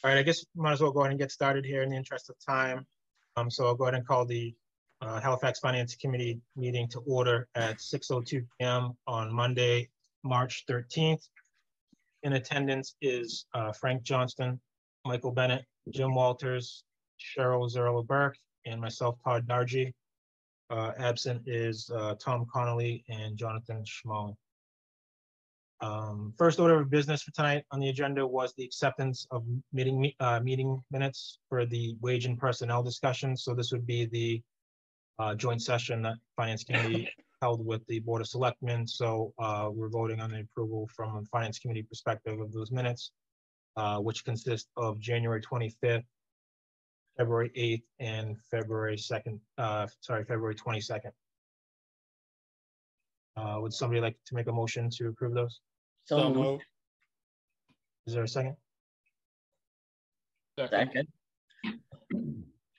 All right, I guess might as well go ahead and get started here in the interest of time. So I'll go ahead and call the Halifax Finance Committee meeting to order at 6:02 p.m. on Monday, March 13th. In attendance is Frank Johnston, Michael Bennett, Jim Walters, Cheryl Zerla-Burke, and myself, Todd Dargy. Absent is Tom Connolly and Jonathan Schmall. First order of business for tonight on the agenda was the acceptance of meeting minutes for the wage and personnel discussion. So this would be the joint session that Finance Committee held with the Board of Selectmen. So we're voting on the approval from a Finance Committee perspective of those minutes, which consist of January 25th, February 8th, and February 2nd. February 22nd. Would somebody like to make a motion to approve those? So moved. Is there a second? Second.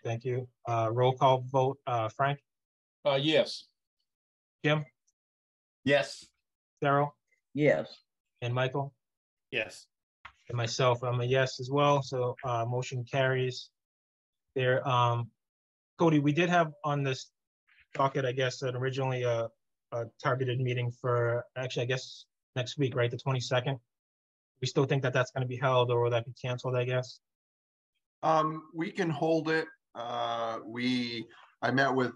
Thank you. Roll call vote. Frank? Yes. Jim? Yes. Daryl? Yes. And Michael? Yes. And myself, I'm a yes as well. So motion carries. There, Cody, we did have on this docket, I guess, that originally a targeted meeting for actually, I guess, next week, right? The 22nd. We still think that that's going to be held, or will that be canceled, I guess? We can hold it. I met with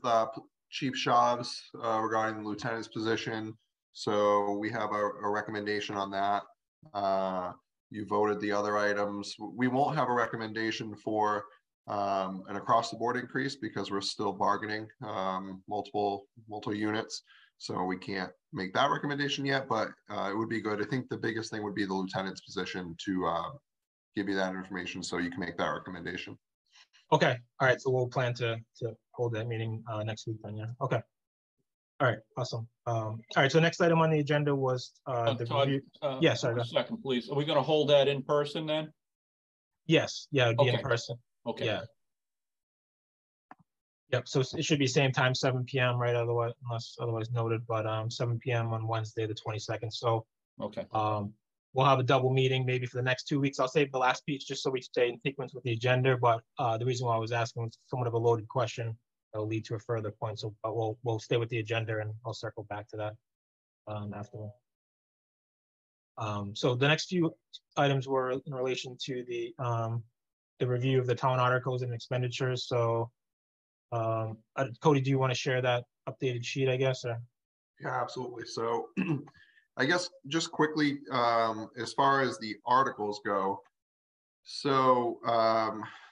Chief Shavs regarding the lieutenant's position. So we have a recommendation on that. You voted the other items. We won't have a recommendation for an across the board increase because we're still bargaining multiple units. So we can't make that recommendation yet, but it would be good. I think the biggest thing would be the lieutenant's position to give you that information so you can make that recommendation. Okay. All right. So we'll plan to hold that meeting next week then, yeah. Okay. All right. Awesome. All right. So next item on the agenda was the Todd, review. Yeah, sorry. A second, please. Are we going to hold that in person then? Yes. Yeah, it'd be okay. In person. Okay. Yeah. Yep. So it should be same time, 7 p.m. right? Otherwise, unless otherwise noted, but 7 p.m. on Wednesday, the 22nd. So okay. We'll have a double meeting maybe for the next 2 weeks. I'll save the last piece just so we stay in sequence with the agenda. But the reason why I was asking was somewhat of a loaded question that will lead to a further point. So but we'll stay with the agenda and I'll circle back to that afterward. So the next few items were in relation to the review of the town articles and expenditures. So Cody, do you want to share that updated sheet, I guess? Or? Yeah, absolutely. So I guess just quickly, as far as the articles go, so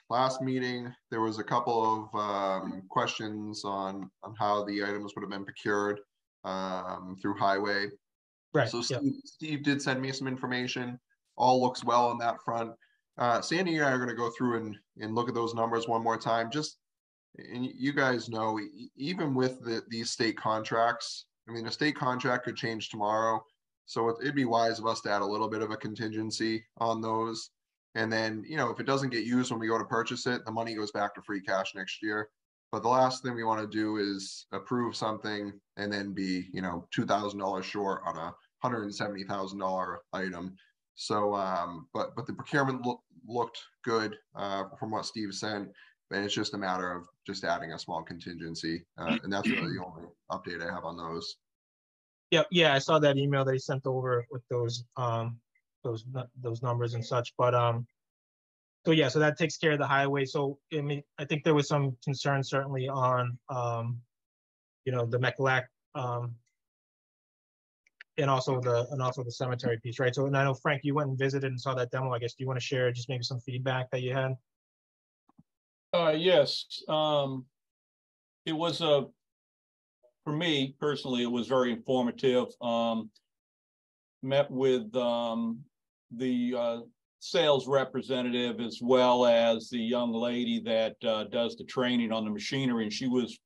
last meeting, there was a couple of questions on how the items would have been procured through highway. Right. So Steve did send me some information. All looks well on that front. Sandy and I are going to go through and look at those numbers one more time. And you guys know, even with these state contracts, I mean, a state contract could change tomorrow. So it'd be wise of us to add a little bit of a contingency on those. And then, you know, if it doesn't get used when we go to purchase it, the money goes back to free cash next year. But the last thing we want to do is approve something and then be, you know, $2,000 short on a $170,000 item. So, but the procurement looked good from what Steve sent. And it's just a matter of just adding a small contingency. And that's really the only update I have on those. Yeah, I saw that email that he sent over with those numbers and such. But so yeah, so that takes care of the highway. So I mean, I think there was some concern certainly on you know, the Mechalak and also the cemetery piece, right? So and I know Frank, you went and visited and saw that demo. I guess do you want to share just maybe some feedback that you had? Yes, it was for me personally, it was very informative. Met with the sales representative as well as the young lady that does the training on the machinery, and she was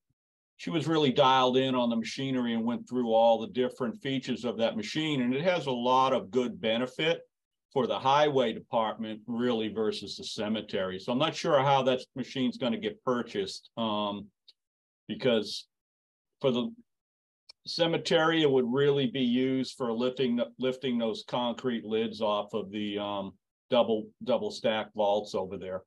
really dialed in on the machinery and went through all the different features of that machine, and it has a lot of good benefit for the highway department really versus the cemetery. So I'm not sure how that machine's going to get purchased because for the cemetery, it would really be used for lifting those concrete lids off of the double stack vaults over there.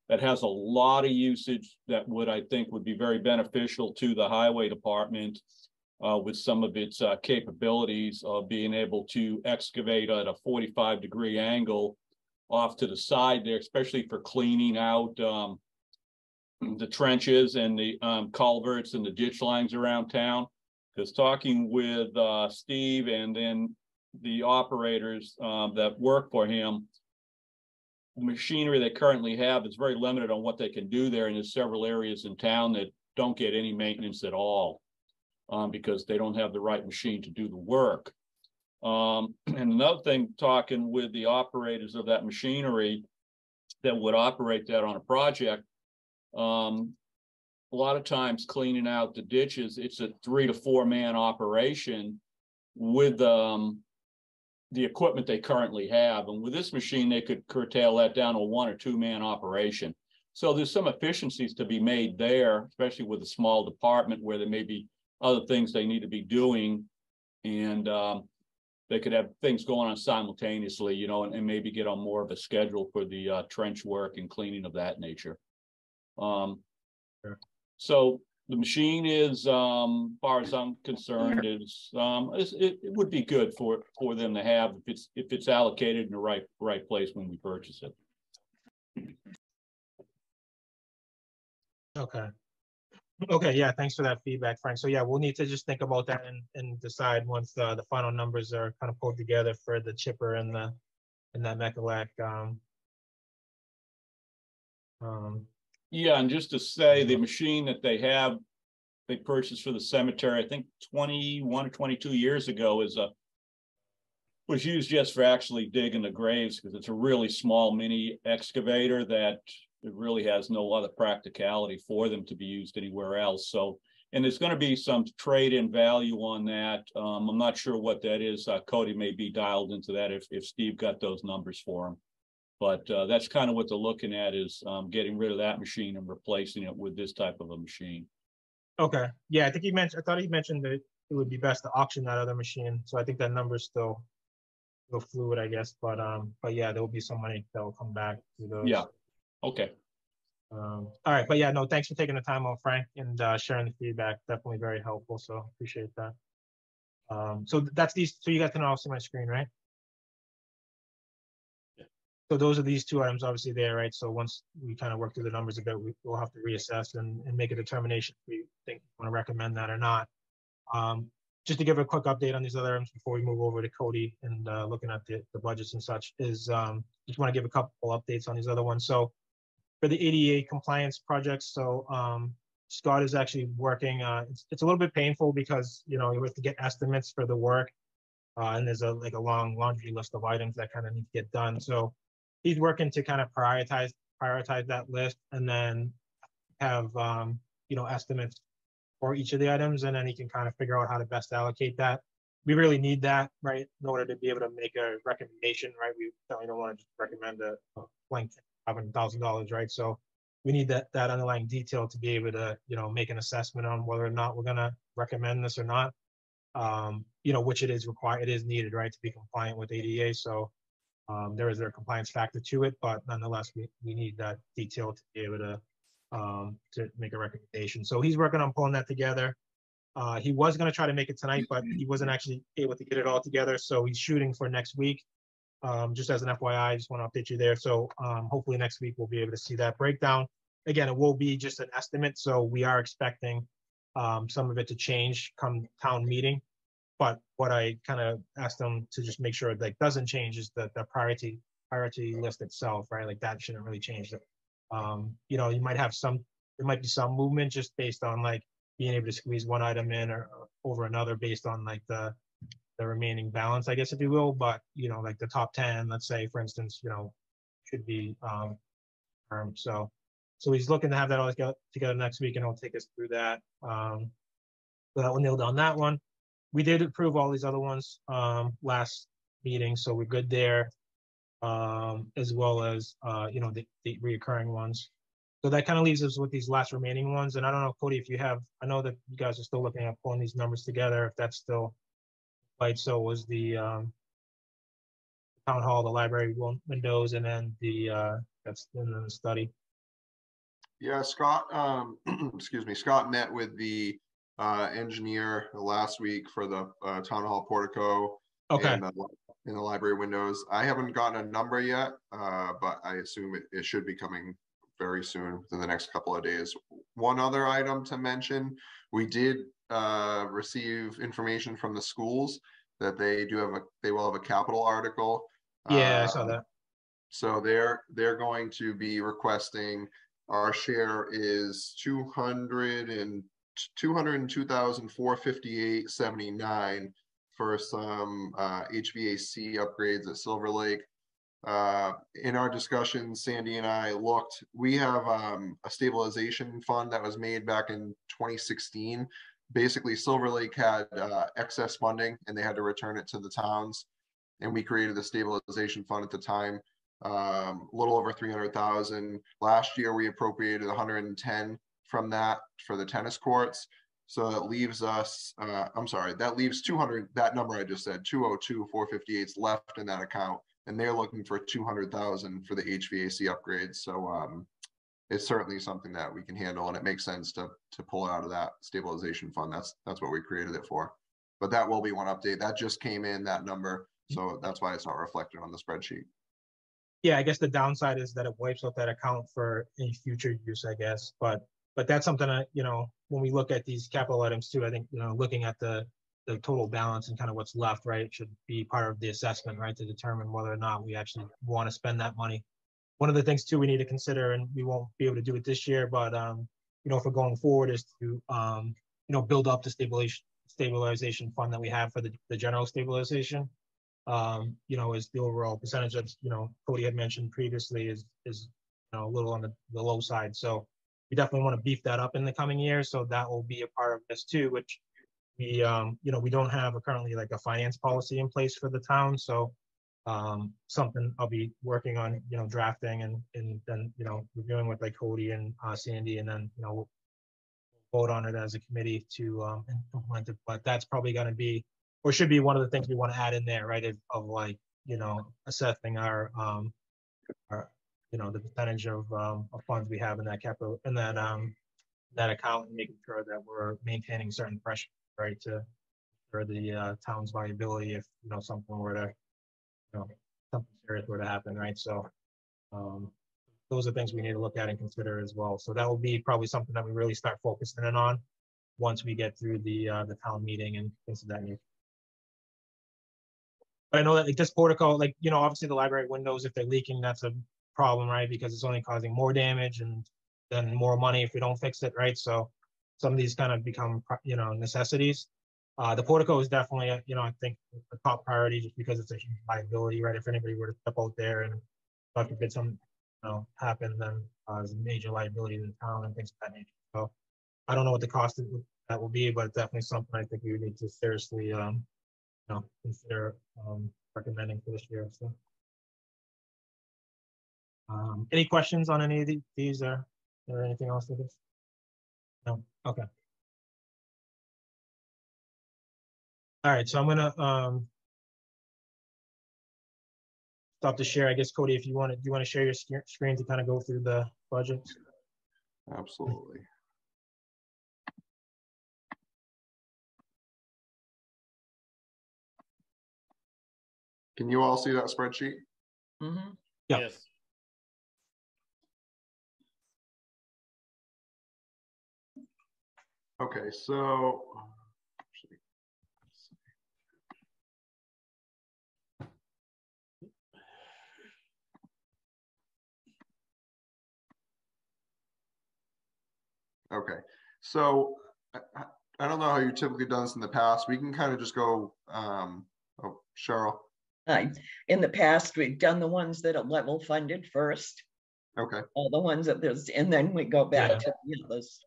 That has a lot of usage that I think would be very beneficial to the highway department with some of its capabilities of being able to excavate at a 45-degree angle off to the side there, especially for cleaning out the trenches and the culverts and the ditch lines around town. Because talking with Steve and then the operators that work for him, the machinery they currently have is very limited on what they can do there. And there's several areas in town that don't get any maintenance at all because they don't have the right machine to do the work. And another thing, talking with the operators of that machinery that would operate that on a project, a lot of times cleaning out the ditches, it's a 3 to 4 man operation with the equipment they currently have. And with this machine, they could curtail that down to a 1 or 2 man operation. So there's some efficiencies to be made there, especially with a small department where there may be other things they need to be doing. And they could have things going on simultaneously, you know, and maybe get on more of a schedule for the trench work and cleaning of that nature. Sure. So the machine is, far as I'm concerned, it would be good for them to have if it's allocated in the right place when we purchase it. Okay. Okay, yeah, thanks for that feedback, Frank. So yeah, we'll need to just think about that and decide once the final numbers are kind of pulled together for the chipper and that Mechalak. Yeah, and just to say, the machine that they purchased for the cemetery, I think 21 or 22 years ago, was used just for actually digging the graves, because it's a really small mini excavator that it really has no other practicality for them to be used anywhere else. So, and there's going to be some trade-in value on that. I'm not sure what that is. Cody may be dialed into that if Steve got those numbers for him. But that's kind of what they're looking at, is getting rid of that machine and replacing it with this type of a machine. Okay, yeah, I thought he mentioned that it would be best to auction that other machine. So I think that number's still fluid, I guess. But yeah, there will be some money that will come back to those. Yeah. Okay. All right, but yeah, no, thanks for taking the time on, Frank, and sharing the feedback. Definitely very helpful. So appreciate that. So that's these. So you guys can all see my screen, right? So those are these 2 items obviously there, right? So once we kind of work through the numbers a bit, we'll have to reassess and make a determination if we think we want to recommend that or not. Just to give a quick update on these other items before we move over to Cody and looking at the budgets and such, is just want to give a couple updates on these other ones. So for the ADA compliance projects, so Scott is actually working. It's a little bit painful because, you know, you have to get estimates for the work, and there's a long laundry list of items that kind of need to get done. So he's working to kind of prioritize that list, and then have you know, estimates for each of the items, and then he can kind of figure out how to best allocate that. We really need that, right, in order to be able to make a recommendation, right? We certainly don't want to just recommend a blank $500,000, right? So we need that underlying detail to be able to, you know, make an assessment on whether or not we're going to recommend this or not. You know, which it is required, it is needed, right, to be compliant with ADA. So there is a compliance factor to it, but nonetheless, we need that detail to be able to make a recommendation. So he's working on pulling that together. He was going to try to make it tonight, but he wasn't actually able to get it all together. So he's shooting for next week. Just as an FYI, I just want to update you there. So hopefully next week we'll be able to see that breakdown. Again, it will be just an estimate. So we are expecting some of it to change come town meeting. But what I kind of asked them to just make sure it like doesn't change is the priority list itself, right? Like that shouldn't really change. You know, you might have there might be some movement just based on like being able to squeeze one item in or over another based on like the remaining balance, I guess, if you will. But, you know, like the top 10, let's say, for instance, you know, should be so he's looking to have that all together next week, and he'll take us through that. So that will nail down that one. We did approve all these other ones last meeting, so we're good there, as well as you know, the reoccurring ones. So that kind of leaves us with these last remaining ones. And I don't know, Cody, if you have, I know that you guys are still looking at pulling these numbers together, if that's still right. So was the town hall, the library windows, and then that's in the study. Yeah, Scott, excuse me, Scott met with the engineer last week for the town hall portico Okay. and in the library windows. I haven't gotten a number yet, but I assume it should be coming very soon within the next couple of days. One other item to mention, we did receive information from the schools that they will have a capital article. Yeah, I saw that. So they're going to be requesting, our share is 202,458.79 for some HVAC upgrades at Silver Lake. In our discussion, Sandy and I looked, we have a stabilization fund that was made back in 2016. Basically, Silver Lake had excess funding and they had to return it to the towns. And we created the stabilization fund at the time, a little over 300,000. Last year, we appropriated 110 from that for the tennis courts. So that leaves us, I'm sorry, that leaves 200, that number I just said, 202,458 left in that account. And they're looking for 200,000 for the HVAC upgrades. So it's certainly something that we can handle, and it makes sense to pull it out of that stabilization fund. That's what we created it for. But that will be one update. That just came in, that number. So that's why it's not reflected on the spreadsheet. Yeah, I guess the downside is that it wipes out that account for any future use, I guess. But that's something that, when we look at these capital items too, I think, looking at the total balance and kind of what's left, right, should be part of the assessment, right, to determine whether or not we actually want to spend that money. One of the things too we need to consider, and we won't be able to do it this year, but if we're going forward, is to build up the stabilization fund that we have for the general stabilization. Is the overall percentage that Cody had mentioned previously is a little on the low side. So we definitely want to beef that up in the coming years. So that will be a part of this too, which we we don't have currently like a finance policy in place for the town. So something I'll be working on, drafting and then reviewing with like Cody and Sandy, and then we'll vote on it as a committee to implement it. But that's probably going to be, or should be, one of the things we want to add in there, right? Of like assessing our the percentage of funds we have in that capital, in that account, and making sure that we're maintaining certain pressure, right, for the town's viability if something were to something serious were to happen, right? So those are things we need to look at and consider as well. So that will be probably something that we really start focusing in on once we get through the town meeting and things of that nature. But I know that like this portico, like obviously the library windows, if they're leaking, that's a problem, right? Because it's only causing more damage and then more money if we don't fix it, right? So some of these kind of become necessities. The portico is definitely, I think the top priority, just because it's a huge liability, right? If anybody were to step out there and God forbid something, happen, then there's a major liability to the town and things of that nature. So I don't know what the cost of that will be, but it's definitely something I think we would need to seriously, consider recommending for this year. So, any questions on any of these, or anything else with this? No. Okay. All right, so I'm gonna stop the share. I guess Cody, if you want to, do you want to share your screen to kind of go through the budget? Absolutely. Can you all see that spreadsheet? Mm-hmm. Yeah. Yes. Okay, so okay, so I don't know how you typically done this in the past. We can kind of just go, oh, Cheryl. In the past, we've done the ones that are level funded first, Okay, all the ones that there's, and then we go back Yeah. to the others.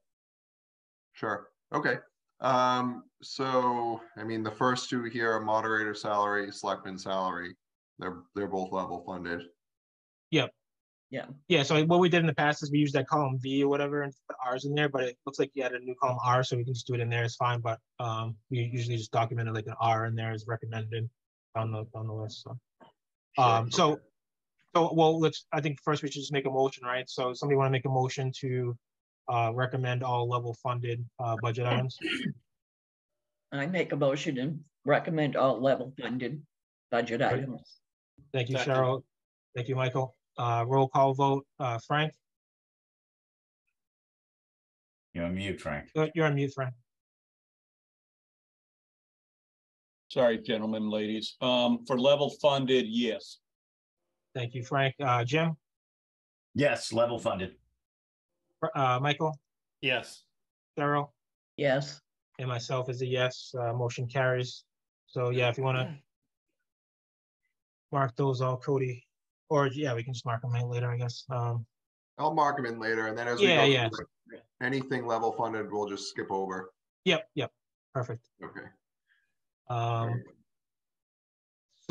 sure. Okay. So I mean, the first two here are moderator salary, selectman salary. They're both level funded. Yep. Yeah. Yeah, so what we did in the past is we used that column V or whatever and put R's in there, but it looks like you added a new column R, so we can just do it in there, it's fine. But we usually just documented like an R in there as recommended on the list. So So, well, I think first we should just make a motion, right? So somebody want to make a motion to recommend all level funded budget items? I make a motion and recommend all level funded budget Right. items. Thank you, Second. Cheryl. Thank you, Michael. Roll call vote, Frank? You're on mute, Frank. You're on mute, Frank. Sorry, gentlemen, ladies. For level funded, yes. Thank you, Frank. Jim? Yes, level funded. Michael? Yes. Cheryl? Yes, And myself is a yes. Motion carries. So yeah, if you want to mark those all, Cody, or yeah, we can just mark them in later, I guess. I'll mark them in later, and then as we Yeah, go yeah. through it, anything level funded, we'll just skip over. Yep, perfect. Okay. So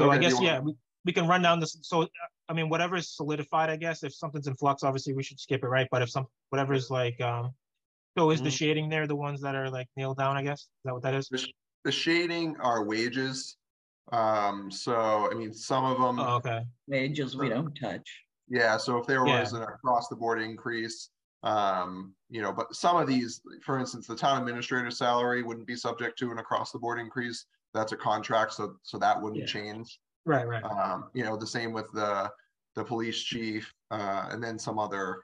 Okay, I do guess, you yeah, want- we can run down this. So, I mean, whatever is solidified, I guess, if something's in flux, obviously we should skip it, right? But if whatever is like, so is the Mhm. shading there the ones that are like nailed down, I guess? Is that what that is? The shading are wages. So, I mean, some of them, Oh, okay. wages we don't touch. yeah, so if there Yeah. was an across the board increase, but some of these, for instance, the town administrator salary wouldn't be subject to an across the board increase. That's a contract, so that wouldn't Yeah. change. Right. The same with the police chief, and then some other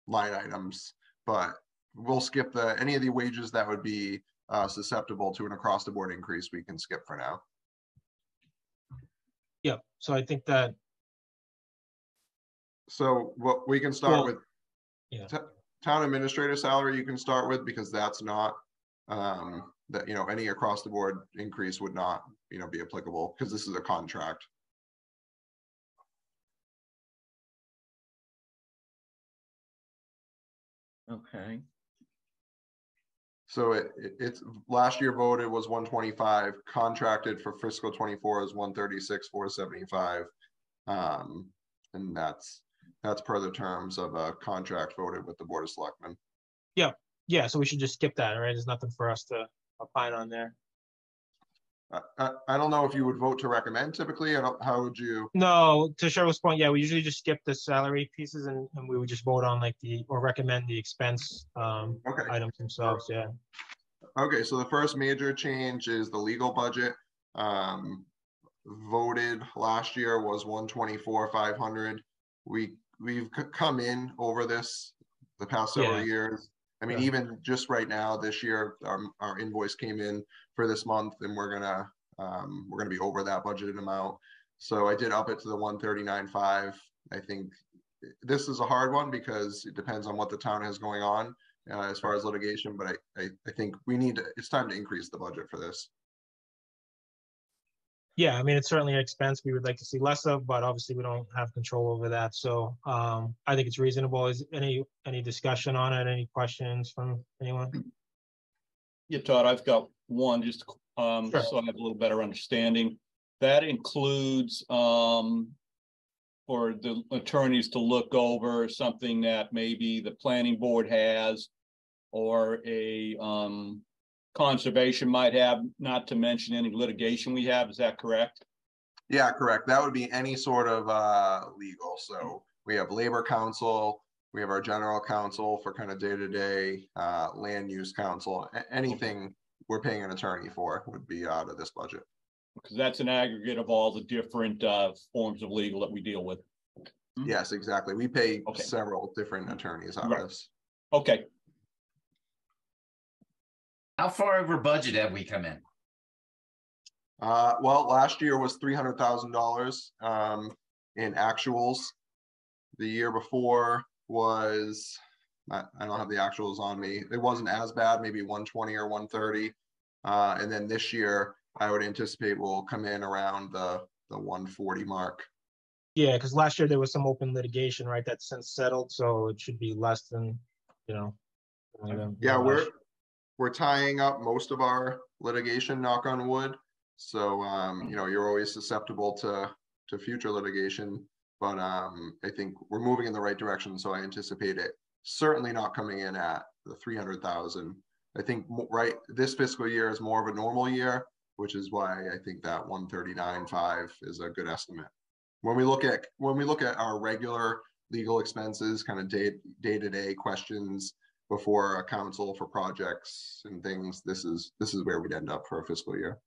line items. But we'll skip any of the wages that would be susceptible to an across the board increase. We can skip for now. Yep. So I think that, So what we can start Well, with, yeah. Town administrator salary you can start with, because that's not that any across the board increase would not be applicable, because this is a contract. Okay, So it's last year voted was 125, contracted for fiscal 24 is 136, 475. And that's per the terms of a contract voted with the Board of Selectmen. Yeah, so we should just skip that, right? There's nothing for us to opine on there. I don't know if you would vote to recommend typically. How would you? No, to Cheryl's point, yeah, we usually just skip the salary pieces and we would just vote on like or recommend the expense Okay. items themselves, yeah. Okay, so the first major change is the legal budget. Voted last year was 124,500. We've come in over this the past several Yeah. years. I mean, Yeah. even just right now this year, our invoice came in for this month, and we're gonna be over that budgeted amount. So I did up it to the 139.5. I think this is a hard one because it depends on what the town has going on as far as litigation. But I think it's time to increase the budget for this. Yeah, I mean, it's certainly an expense we would like to see less of, but obviously we don't have control over that. So I think it's reasonable. Is any discussion on it? Any questions from anyone? Yeah, Todd, I've got one just Sure. so I have a little better understanding. That includes for the attorneys to look over something that maybe the planning board has or a conservation might have, not to mention any litigation we have. Is that correct? Yeah, correct. That would be any sort of legal. So we have labor counsel, we have our general counsel for kind of day-to-day land use counsel. Anything we're paying an attorney for would be out of this budget. Because that's an aggregate of all the different forms of legal that we deal with. Yes, exactly. We pay Okay. several different attorneys out Right. of this. Okay. How far over budget have we come in? Well, last year was $300,000 in actuals. The year before was, I don't have the actuals on me. It wasn't as bad, maybe 120 or 130. And then this year, I would anticipate we'll come in around the 140 mark. Yeah, because last year there was some open litigation, right? That's since settled, so it should be less than, Yeah, we're tying up most of our litigation, knock on wood. So, you're always susceptible to future litigation, but I think we're moving in the right direction. So I anticipate it certainly not coming in at the 300,000. I think this fiscal year is more of a normal year. which is why I think that 139.5 is a good estimate. When we look at our regular legal expenses, kind of day-to-day questions before a council for projects and things, this is where we'd end up for a fiscal year.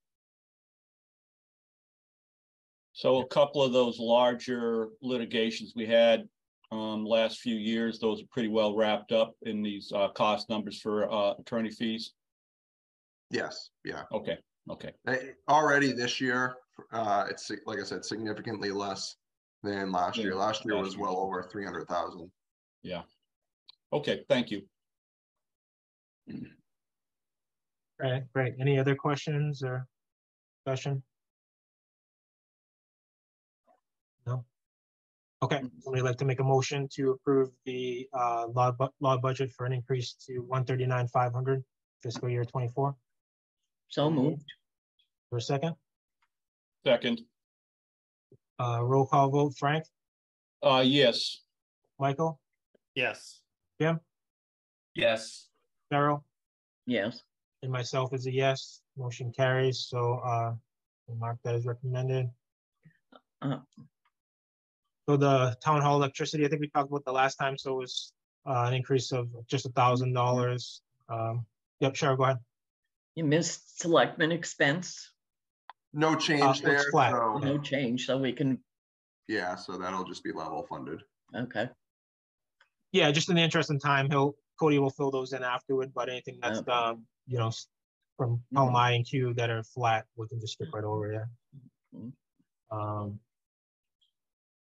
So a couple of those larger litigations we had last few years, those are pretty well wrapped up in these cost numbers for attorney fees. Yes, yeah. Okay. Already this year, it's like I said, significantly less than last year. Last year was well over 300,000. Yeah. Okay, thank you. All right, great. Any other questions or discussion? No? Okay, somebody like to make a motion to approve the law budget for an increase to 139,500 fiscal year 24. So moved. For a second, Second. roll call vote, Frank, Yes. Michael, Yes. Jim, Yes. Cheryl, Yes. and myself is a yes. Motion carries. So we'll mark that as recommended. So the town hall electricity, I think we talked about the last time. So it was an increase of just $1,000. Yep, Cheryl, go ahead. You missed selectmen expense. No change It's there. flat. So, No change, so we can, yeah, so that'll just be level funded. okay. Yeah, just in the interest of time, Cody will fill those in afterward, but anything that's, Okay. you know, from I and Q that are flat, we can just skip right over, yeah. Mhm.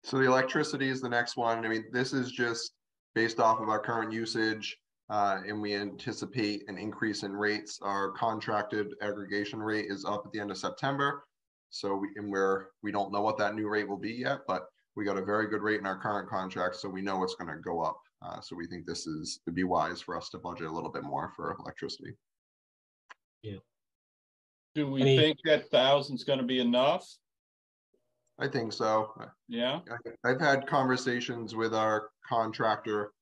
So the electricity is the next one. I mean, this is just based off of our current usage, and we anticipate an increase in rates. Our contracted aggregation rate is up at the end of September. So we don't know what that new rate will be yet, but we got a very good rate in our current contract, so we know it's going to go up. So we think it'd be wise for us to budget a little bit more for electricity. Yeah. Do we think that 1,000's going to be enough? I think so. Yeah. I've had conversations with our contractor.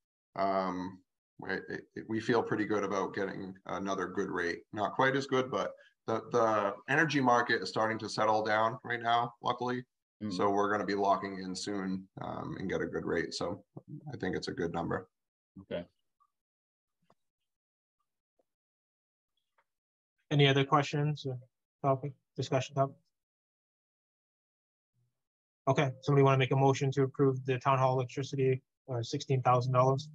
We feel pretty good about getting another good rate. Not quite as good, but the energy market is starting to settle down right now, luckily. So we're going to be locking in soon and get a good rate. So I think it's a good number. Okay. Any other questions or discussion topic? Okay, somebody want to make a motion to approve the town hall electricity, $16,000?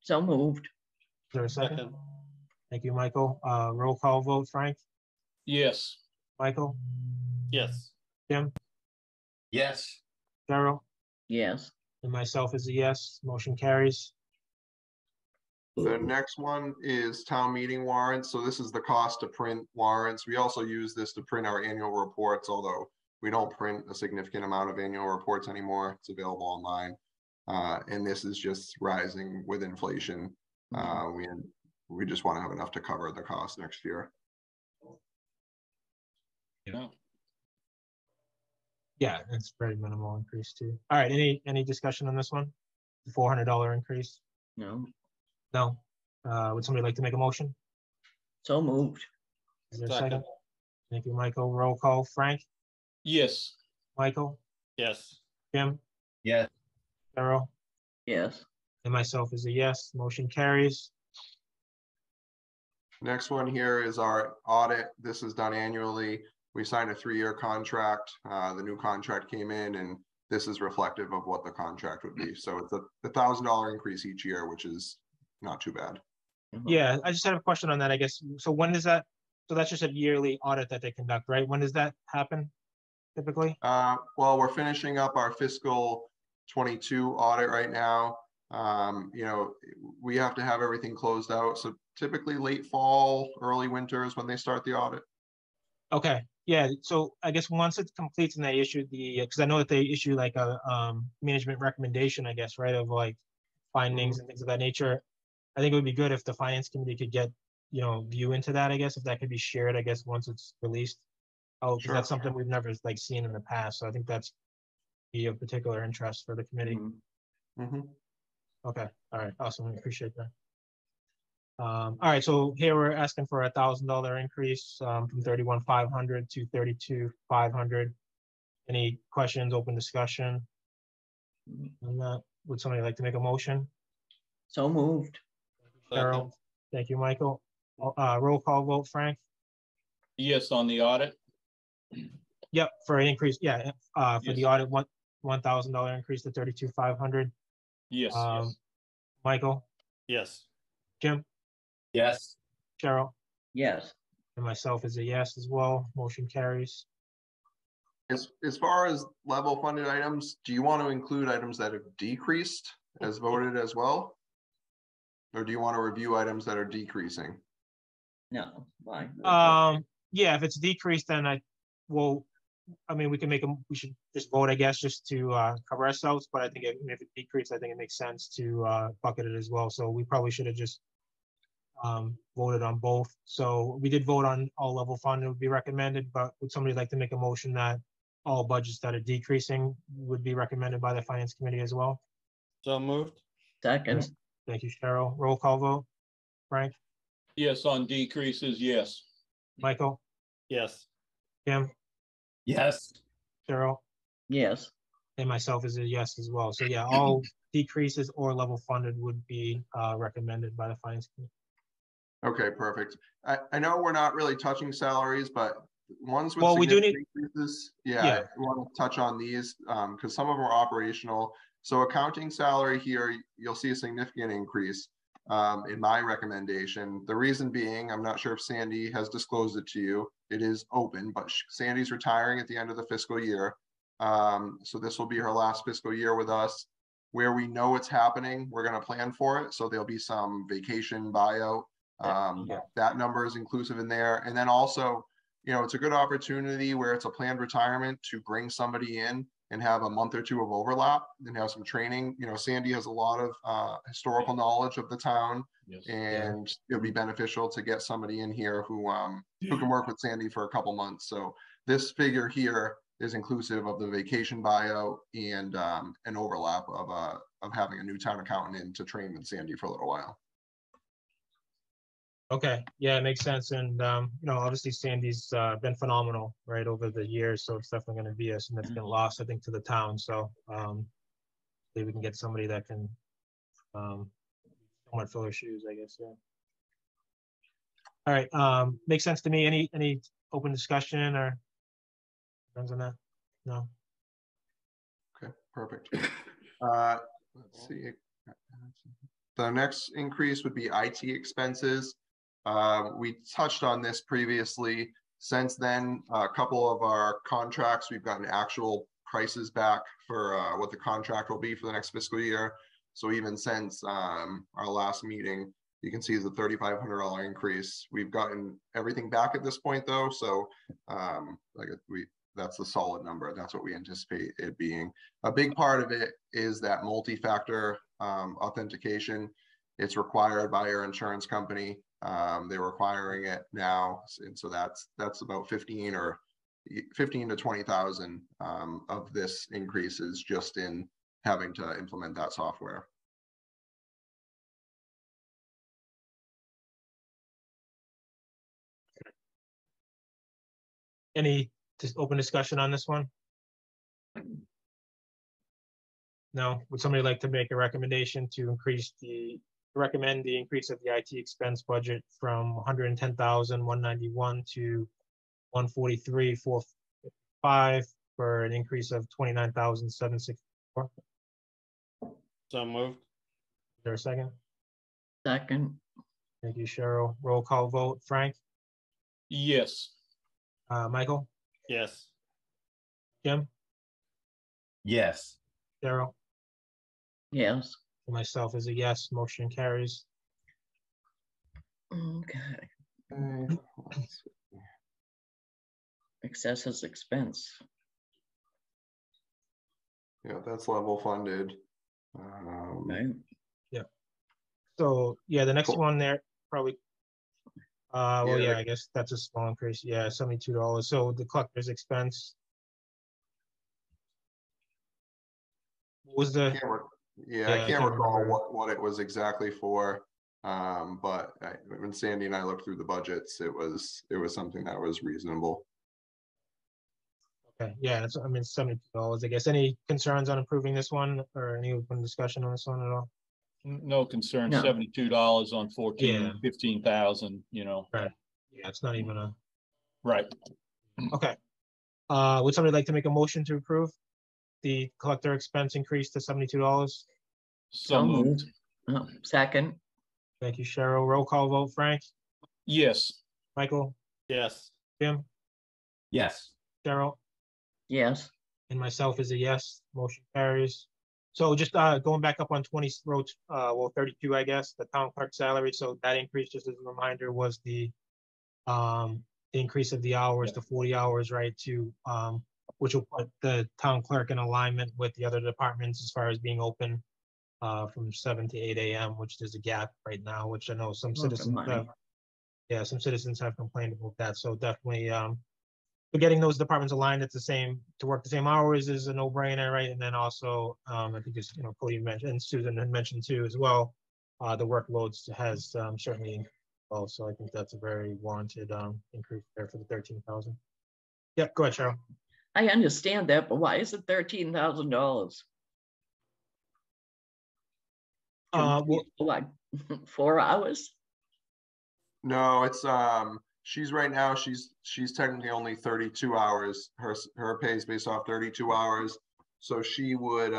So moved. Is there a second? Thank you, Michael. Roll call vote, Frank, Yes. Michael, Yes. Jim, Yes. Cheryl, Yes. and myself is a yes. Motion carries. The next one is town meeting warrants. So this is the cost to print warrants. We also use this to print our annual reports, although we don't print a significant amount of annual reports anymore. It's available online. And this is just rising with inflation. We just want to have enough to cover the cost next year. Yeah, it's very minimal increase too. All right, any discussion on this one? The $400 increase? No. No. Would somebody like to make a motion? So moved. Is there a second? Thank you, Michael. Roll call, Frank, Yes. Michael, Yes. Jim, Yes. Cheryl, Yes. and myself is a yes. Motion carries. Next one here is our audit. This is done annually. We signed a 3-year contract. The new contract came in, and this is reflective of what the contract would be. So it's a $1,000 increase each year, which is not too bad. Yeah, I just had a question on that, I guess. So when is that? So that's just a yearly audit that they conduct, right? When does that happen typically? Well, we're finishing up our fiscal 22 audit right now. You know, we have to have everything closed out. So typically late fall, early winter is when they start the audit. Okay, yeah, so I guess once it completes and they issue because I know that they issue like a management recommendation, I guess, right, of like findings and things of that nature. I think it would be good if the finance committee could get, view into that, I guess, if that could be shared, I guess, once it's released. Oh, because that's something we've never like seen in the past. So I think that's be of particular interest for the committee. Okay, all right, awesome, I appreciate that. All right, so here we're asking for $1,000 increase from 31,500 to 32,500. Any questions, open discussion? On that, would somebody like to make a motion? So moved. Cheryl, thank you, Michael. Roll call vote, Frank? Yes, on the audit. Yep, for an increase, yeah, for Yes. the audit, $1,000 increase to 32,500. Yes, yes. Michael, Yes. Jim, Yes. Cheryl, Yes. and myself is a yes as well. Motion carries. As far as level funded items, do you want to include items that have decreased as voted as well? Or do you want to review items that are decreasing? No, why? Yeah, if it's decreased, then we can we should just vote, I guess, just to cover ourselves, but I think if it decreased, I think it makes sense to bucket it as well. So we probably should have just voted on both. So we did vote on all level fund, it would be recommended, but would somebody like to make a motion that all budgets that are decreasing would be recommended by the finance committee as well? So moved. Second. Thank you, Cheryl. Roll call vote. Frank, Yes, on decreases, yes. Michael, Yes. Jim, Yes. Cheryl, Yes. and myself is a yes as well. So yeah, all decreases or level funded would be recommended by the finance committee. Okay, perfect. I know we're not really touching salaries, but ones with Well, we do significant increases, yeah, we want to touch on these because some of them are operational. So accounting salary here, you'll see a significant increase in my recommendation. The reason being, I'm not sure if Sandy has disclosed it to you. It is open, but Sandy's retiring at the end of the fiscal year. So this will be her last fiscal year with us. Where we know it's happening, we're going to plan for it. So there'll be some vacation buyout. That number is inclusive in there. And then also, it's a good opportunity where it's a planned retirement to bring somebody in and have a month or two of overlap and have some training. Sandy has a lot of historical knowledge of the town, Yes. and it'll be beneficial to get somebody in here who can work with Sandy for a couple months. So this figure here is inclusive of the vacation buyout and an overlap of having a new town accountant in to train with Sandy for a little while. Okay, yeah, it makes sense. And, obviously Sandy's been phenomenal, right, over the years. So it's definitely going to be a significant loss, I think, to the town. So maybe we can get somebody that can somewhat fill her shoes, I guess, yeah. All right, makes sense to me. Any open discussion or friends on that? No? Okay, perfect. Let's see. The next increase would be IT expenses. We touched on this previously. Since then, a couple of our contracts, we've gotten actual prices back for what the contract will be for the next fiscal year. So even since our last meeting, you can see the $3,500 increase. We've gotten everything back at this point, though. So that's the solid number. That's what we anticipate it being. A big part of it is that multi-factor authentication. It's required by our insurance company. They're requiring it now, and so that's about 15 to 20,000 of this increase is just in having to implement that software. Any open discussion on this one? No? Would somebody like to make a recommendation to recommend the increase of the IT expense budget from 110,191 to 143,455 for an increase of 29,764? So moved. Is there a second? Second. Thank you, Cheryl. Roll call vote. Frank? Yes. Michael? Yes. Jim? Yes. Cheryl? Yes. Myself is a yes. Motion carries. Okay. Excessive expense. Yeah, that's level funded. Right. So yeah, the next Cool. one there probably. Well, Yeah. I guess that's a small increase. Yeah, $72. So the collector's expense. What was the? I can't recall remember. what it was exactly for. But when Sandy and I looked through the budgets, it was something that was reasonable. Okay, yeah, it's, I mean, $72, I guess. Any concerns on approving this one or any open discussion on this one at all? No concern, No. $72 on 14, Yeah. 15,000, you know, Right. Yeah, it's not even a, right. okay. Would somebody like to make a motion to approve the collector expense increase to $72? So moved. Oh, second, Thank you, Cheryl. Roll call vote, Frank, Yes, Michael, Yes. Jim, Yes. Cheryl, yes, and myself is a yes. Motion carries. So just going back up on 20 row, well, 32, I guess, the town clerk salary. So that increase, just as a reminder, was the increase of the hours to 40 hours, right? To which will put the town clerk in alignment with the other departments as far as being open from 7 to 8 a.m., which there's a gap right now, which I know some Lots of citizens money. have. Yeah, some citizens have complained about that. So definitely, but getting those departments aligned at the same, to work the same hours is a no-brainer, right? And then also, I think it's, you know, Cody mentioned, and Susan had mentioned too as well, the workloads has certainly, well, so I think that's a very warranted increase there for the 13,000. Yeah, go ahead, Cheryl. I understand that, but why is it $13,000? Well, What, 4 hours? No, it's she's right now, she's technically only 32 hours. Her pay is based off 32 hours. So she would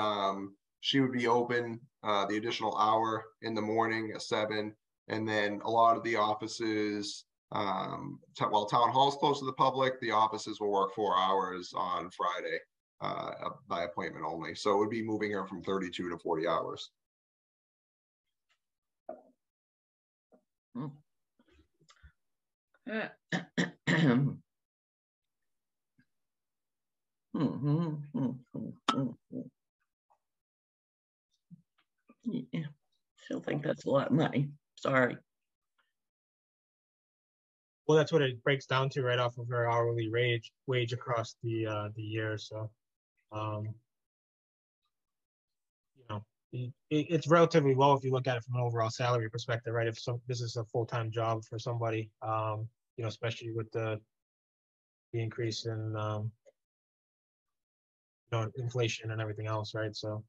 be open the additional hour in the morning at 7. And then a lot of the offices, while town hall is closed to the public, the offices will work 4 hours on Friday by appointment only. So it would be moving her from 32 to 40 hours. Yeah, still think that's a lot of money. Sorry. well, that's what it breaks down to right off of her hourly wage across the year. So, you know, it's relatively low if you look at it from an overall salary perspective, right? If this is a full-time job for somebody, you know, especially with the increase in, you know, inflation and everything else, right? So,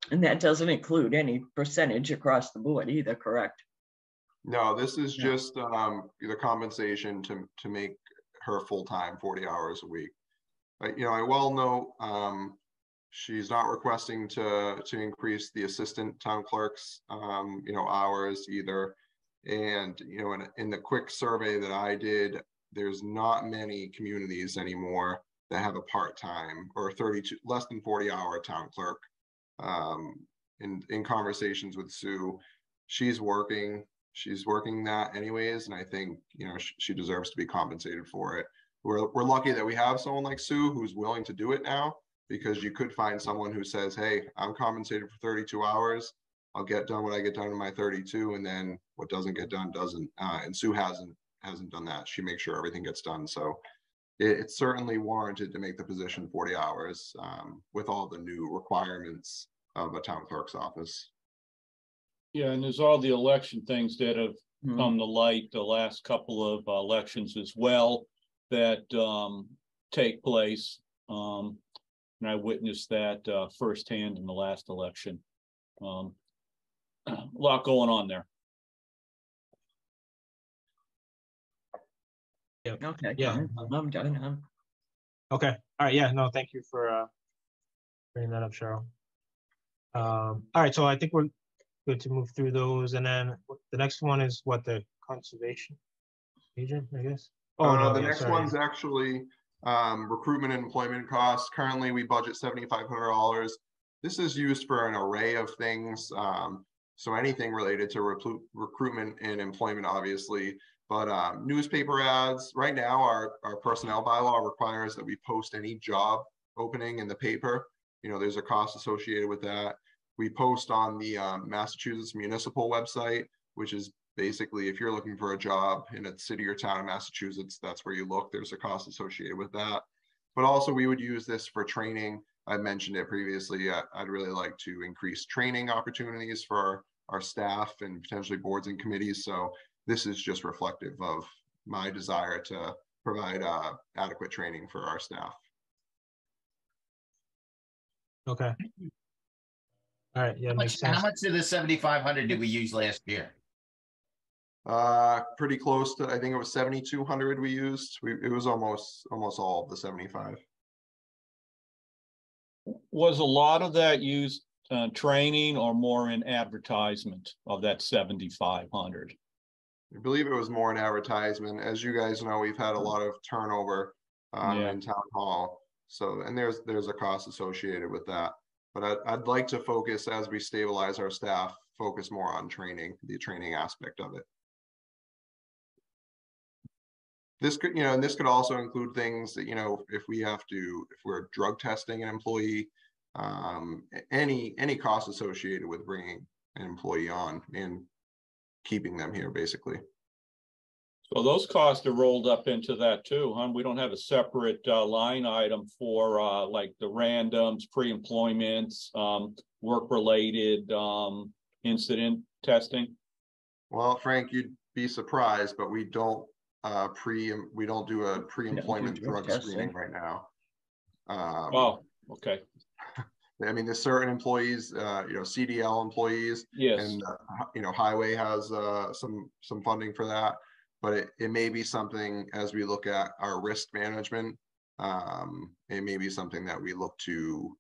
And that doesn't include any percentage across the board either, correct? No, this is Yeah. just the compensation to make her full-time 40 hours a week. You know, I well know she's not requesting to increase the assistant town clerk's you know, hours either. And you know, in the quick survey that I did, there's not many communities anymore that have a part-time or 32 less than 40-hour town clerk. In conversations with Sue, she's working that anyways, and I think, you know, she deserves to be compensated for it. We're lucky that we have someone like Sue who's willing to do it now, because you could find someone who says, hey, I'm compensated for 32 hours. I'll get done what I get done in my 32, and then what doesn't get done doesn't. And Sue hasn't done that. She makes sure everything gets done. So it's certainly warranted to make the position 40 hours with all the new requirements of a town clerk's office. yeah, and there's all the election things that have Hmm. come to light the last couple of elections as well that take place. And I witnessed that firsthand in the last election. A lot going on there. Okay. Yeah. I'm done. okay. All right. Yeah. No, thank you for bringing that up, Cheryl. All right. So I think we're good to move through those. And then the next one is what, the conservation agent, I guess? Oh, no, The yeah, next sorry. one's actually recruitment and employment costs. Currently, we budget $7,500. This is used for an array of things. So anything related to recruitment and employment, obviously, but newspaper ads. Right now, our personnel bylaw requires that we post any job opening in the paper. You know, there's a cost associated with that. We post on the Massachusetts municipal website, which is basically, if you're looking for a job in a city or town in Massachusetts, that's where you look. There's a cost associated with that. But also we would use this for training. I mentioned it previously, I'd really like to increase training opportunities for our staff and potentially boards and committees. So this is just reflective of my desire to provide adequate training for our staff. Okay. All right, yeah, How makes sense. much of the 7,500 did we use last year? Pretty close to, I think it was 7,200 we used. It was almost all of the 75. Was a lot of that used training or more in advertisement of that 7,500? I believe it was more in advertisement. As you guys know, we've had a lot of turnover Yeah. in town hall. So, and there's a cost associated with that. But I'd like to focus, as we stabilize our staff, focus more on training, the training aspect of it. This could, you know, and this could also include things that, you know, if we're drug testing an employee, any cost associated with bringing an employee on and keeping them here, basically. So those costs are rolled up into that too, huh? We don't have a separate line item for like the randoms, pre-employments, work-related incident testing. Well, Frank, you'd be surprised, but we don't do a pre-employment drug screening right now. Oh, okay. I mean, there's certain employees, you know, CDL employees, Yes. and you know, Highway has some funding for that, but it may be something as we look at our risk management. It may be something that we look to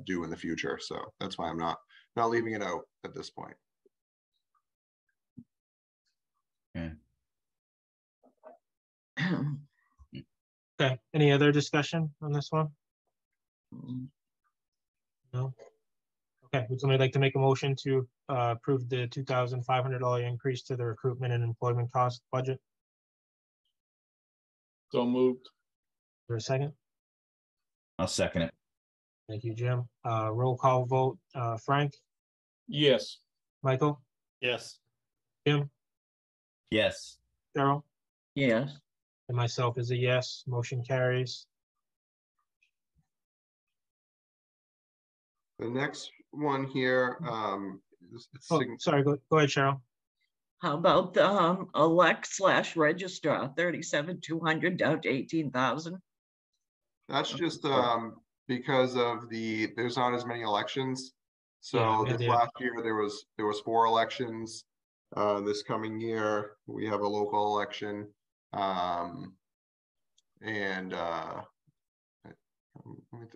do in the future. So that's why I'm not leaving it out at this point. Yeah. Okay, any other discussion on this one? No? Okay, would somebody like to make a motion to approve the $2,500 increase to the recruitment and employment cost budget? So moved. For a second? I'll second it. Thank you, Jim. Roll call vote, Frank, Yes. Michael, Yes. Jim, Yes. Cheryl, Yes, and myself is a yes, motion carries. The next one here, Oh, sorry, go ahead, Cheryl. how about the elect/register, 37,200 down to 18,000? that's just because of there's not as many elections. Yeah, So we had this last year there was 4 elections. This coming year we have a local election, and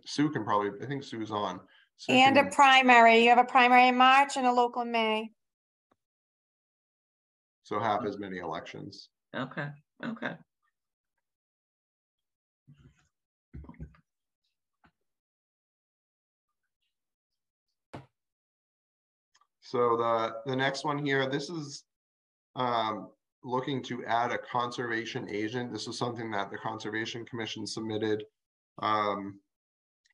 Sue can probably, I think Sue's on. Sue And a can- primary. You have a primary in March and a local in May. so half as many elections. Okay, okay. So the next one here, this is looking to add a conservation agent. This is something that the Conservation Commission submitted.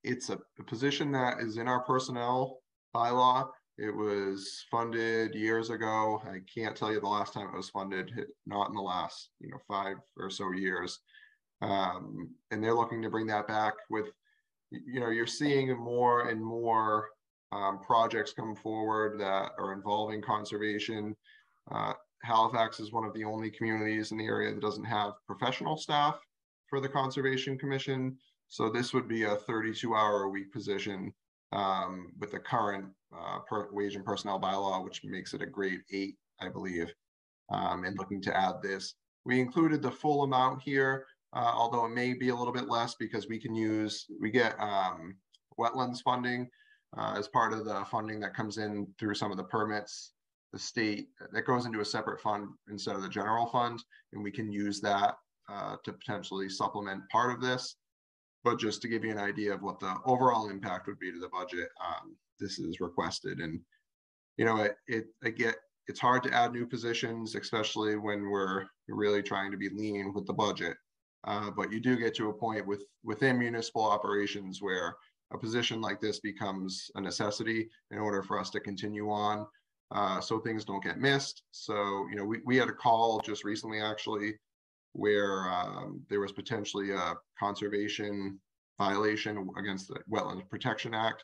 It's a position that is in our personnel bylaw. It was funded years ago. I can't tell you the last time it was funded, not in the last 5 or so years. And they're looking to bring that back with, you're seeing more and more projects come forward that are involving conservation. Halifax is one of the only communities in the area that doesn't have professional staff for the Conservation Commission. So this would be a 32-hour-a-week position with the current wage and personnel bylaw, which makes it a grade 8, I believe, and looking to add this. We included the full amount here, although it may be a little bit less because we get wetlands funding as part of the funding that comes in through some of the permits. The state, that goes into a separate fund instead of the general fund, and we can use that to potentially supplement part of this. But just to give you an idea of what the overall impact would be to the budget, this is requested. And it's hard to add new positions, especially when we're really trying to be lean with the budget. But you do get to a point within municipal operations where a position like this becomes a necessity in order for us to continue on, so things don't get missed. So we had a call just recently, actually, where there was potentially a conservation violation against the Wetlands Protection Act.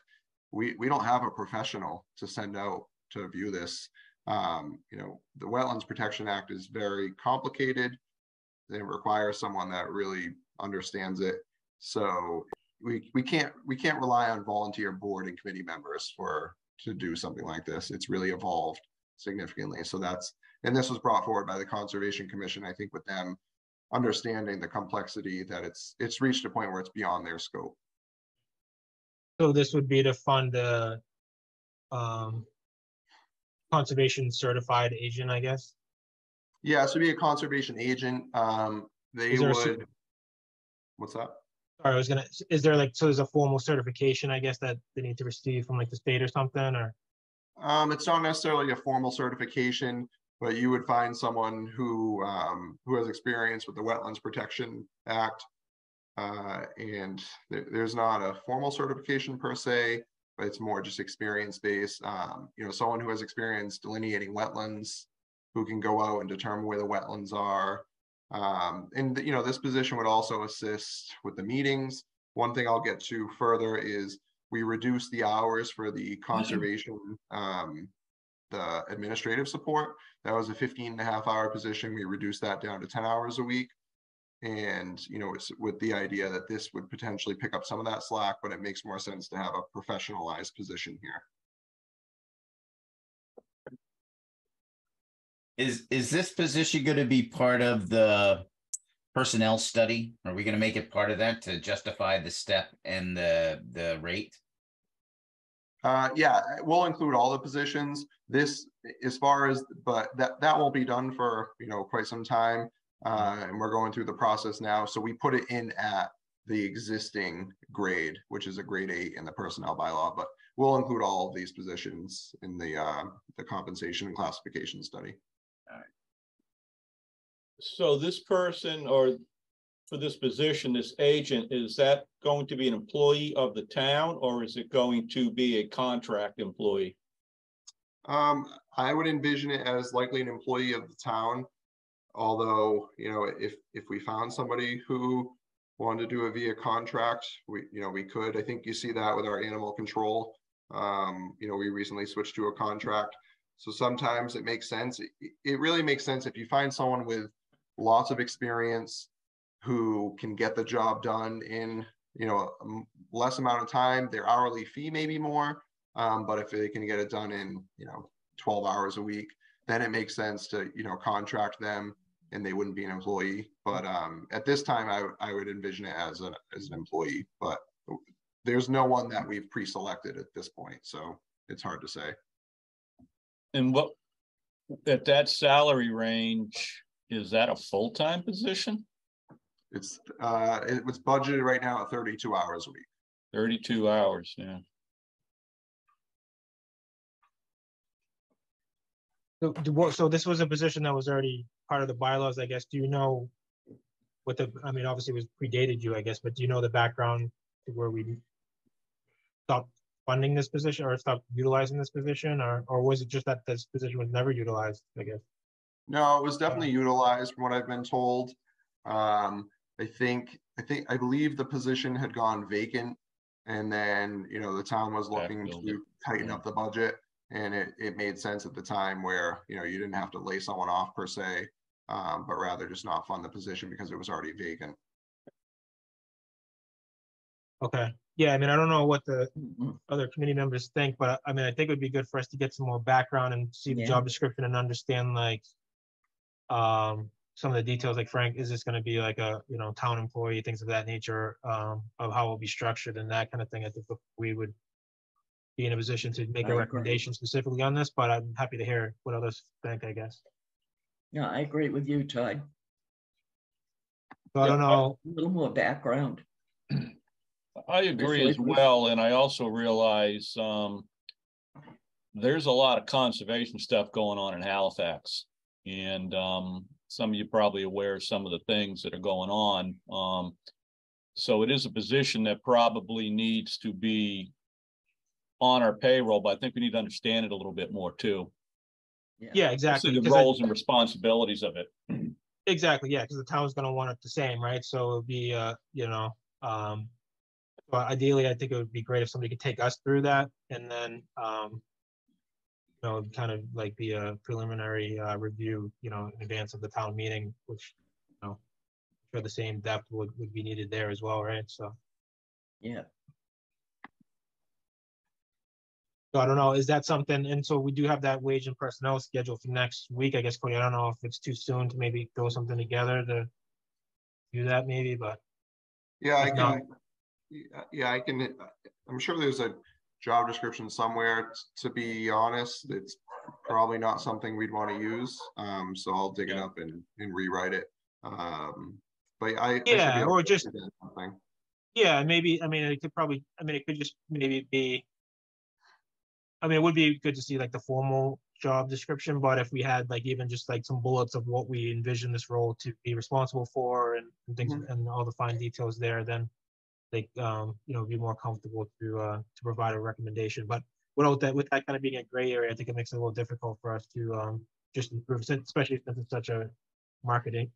We don't have a professional to send out to view this. You know, the Wetlands Protection Act is very complicated. It requires someone that really understands it. So we can't rely on volunteer board and committee members to do something like this. It's really evolved significantly. So and this was brought forward by the Conservation Commission, I think, with them understanding the complexity that it's reached a point where it's beyond their scope. So this would be to fund the conservation certified agent, I guess. Yeah, so be a conservation agent. They would. What's that? Sorry, is there like, so there's a formal certification, I guess, that they need to receive from like the state or something, or? It's not necessarily a formal certification, but you would find someone who has experience with the Wetlands Protection Act. And there's not a formal certification per se, but it's more just experience based. You know, someone who has experience delineating wetlands, who can go out and determine where the wetlands are. And you know, this position would also assist with the meetings. One thing I'll get to further is we reduced the hours for the conservation, the administrative support. That was a 15.5-hour position. We reduced that down to 10 hours a week. And, you know, it's with the idea that this would potentially pick up some of that slack, but it makes more sense to have a professionalized position here. Is this position going to be part of the personnel study? Are we going to make it part of that to justify the step and the rate? Yeah, we'll include all the positions. This, as far as, but that won't be done for, you know, quite some time. And we're going through the process now. So we put it in at the existing grade, which is a grade 8 in the personnel bylaw, but we'll include all of these positions in the compensation and classification study. All right. So this person, or for this position, this agent, is that going to be an employee of the town, or is it going to be a contract employee? I would envision it as likely an employee of the town. Although, you know, if we found somebody who wanted to do it via contract, we could. I think you see that with our animal control. You know, we recently switched to a contract. So sometimes it makes sense. It really makes sense if you find someone with lots of experience who can get the job done in, you know, a less amount of time. Their hourly fee may be more, but if they can get it done in, you know, 12 hours a week, then it makes sense to, you know, contract them and they wouldn't be an employee. But at this time, I would envision it as an employee, but there's no one that we've pre-selected at this point. So it's hard to say. And what, at that salary range, is that a full-time position? It's it was budgeted right now at 32 hours a week. 32 hours, yeah. So this was a position that was already part of the bylaws, I guess. Do you know what I mean, obviously it was predated you, I guess, but do you know the background to where we stopped funding this position or stopped utilizing this position, or was it just that this position was never utilized, I guess? No, it was definitely utilized from what I've been told. I believe the position had gone vacant, and then, you know, the town was looking to tighten up the budget, and it made sense at the time where, you know, you didn't have to lay someone off per se, but rather just not fund the position because it was already vacant. Okay. Yeah, I mean, I don't know what the other committee members think, but I mean, I think it would be good for us to get some more background and see the job description and understand, like, some of the details. Like, Frank, is this going to be like a, you know, town employee, things of that nature, of how it'll be structured and that kind of thing. I think we would be in a position to make a recommendation specifically on this, but I'm happy to hear what others think, I guess. Yeah, I agree with you, Todd. So I don't know. A little more background. I agree as well, and I also realize there's a lot of conservation stuff going on in Halifax, and some of you probably aware of some of the things that are going on. So it is a position that probably needs to be on our payroll, but I think we need to understand it a little bit more too. Yeah, exactly. The roles and responsibilities of it. Exactly, yeah, because the town's going to want it the same, right? So it'll be, you know, So ideally, I think it would be great if somebody could take us through that, and then, you know, kind of like be a preliminary review, you know, in advance of the town meeting, which, you know, for the same depth would be needed there as well, right? So, Yeah, so I don't know, is that something? And so we do have that wage and personnel schedule for next week, I guess, Cody. I don't know if it's too soon to maybe throw something together to do that, maybe, but Yeah, I if not, can, yeah, I can, I'm sure there's a job description somewhere. To be honest, it's probably not something we'd want to use. So I'll dig it up and rewrite it. But I should be yeah, able or to just, present something. yeah, maybe, I mean, it could probably, I mean, it could just maybe be, I mean, it would be good to see like the formal job description, but if we had like even just like some bullets of what we envision this role to be responsible for and things and all the fine details there, then they you know, be more comfortable to provide a recommendation. But without that, with that kind of being a gray area, I think it makes it a little difficult for us to just improve, especially since it's such a marketing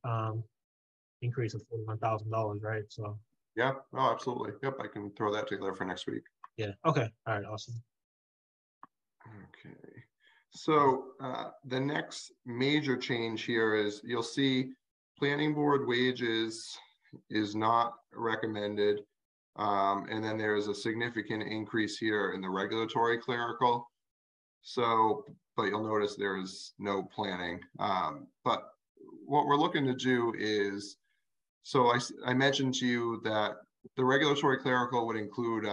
increase of $41,000, right? So Yeah, oh, absolutely. Yep, I can throw that together for next week. yeah, okay, all right, awesome. Okay, so the next major change here is you'll see planning board wages is not recommended. And then there's a significant increase here in the regulatory clerical. So, but you'll notice there's no planning. But what we're looking to do is, so I mentioned to you that the regulatory clerical would include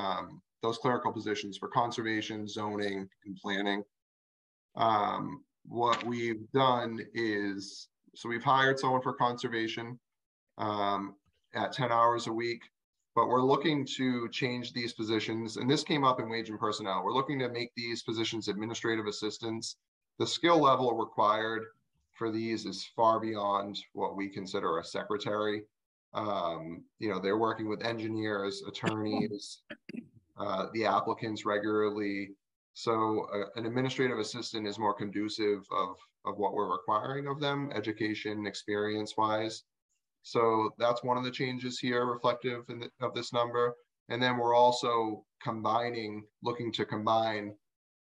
those clerical positions for conservation, zoning, and planning. What we've done is, so we've hired someone for conservation at 10 hours a week, but we're looking to change these positions. And this came up in wage and personnel. We're looking to make these positions administrative assistants. The skill level required for these is far beyond what we consider a secretary. You know, they're working with engineers, attorneys, the applicants regularly. So an administrative assistant is more conducive of what we're requiring of them, education, experience-wise. So that's one of the changes here reflective of this number. And then we're also looking to combine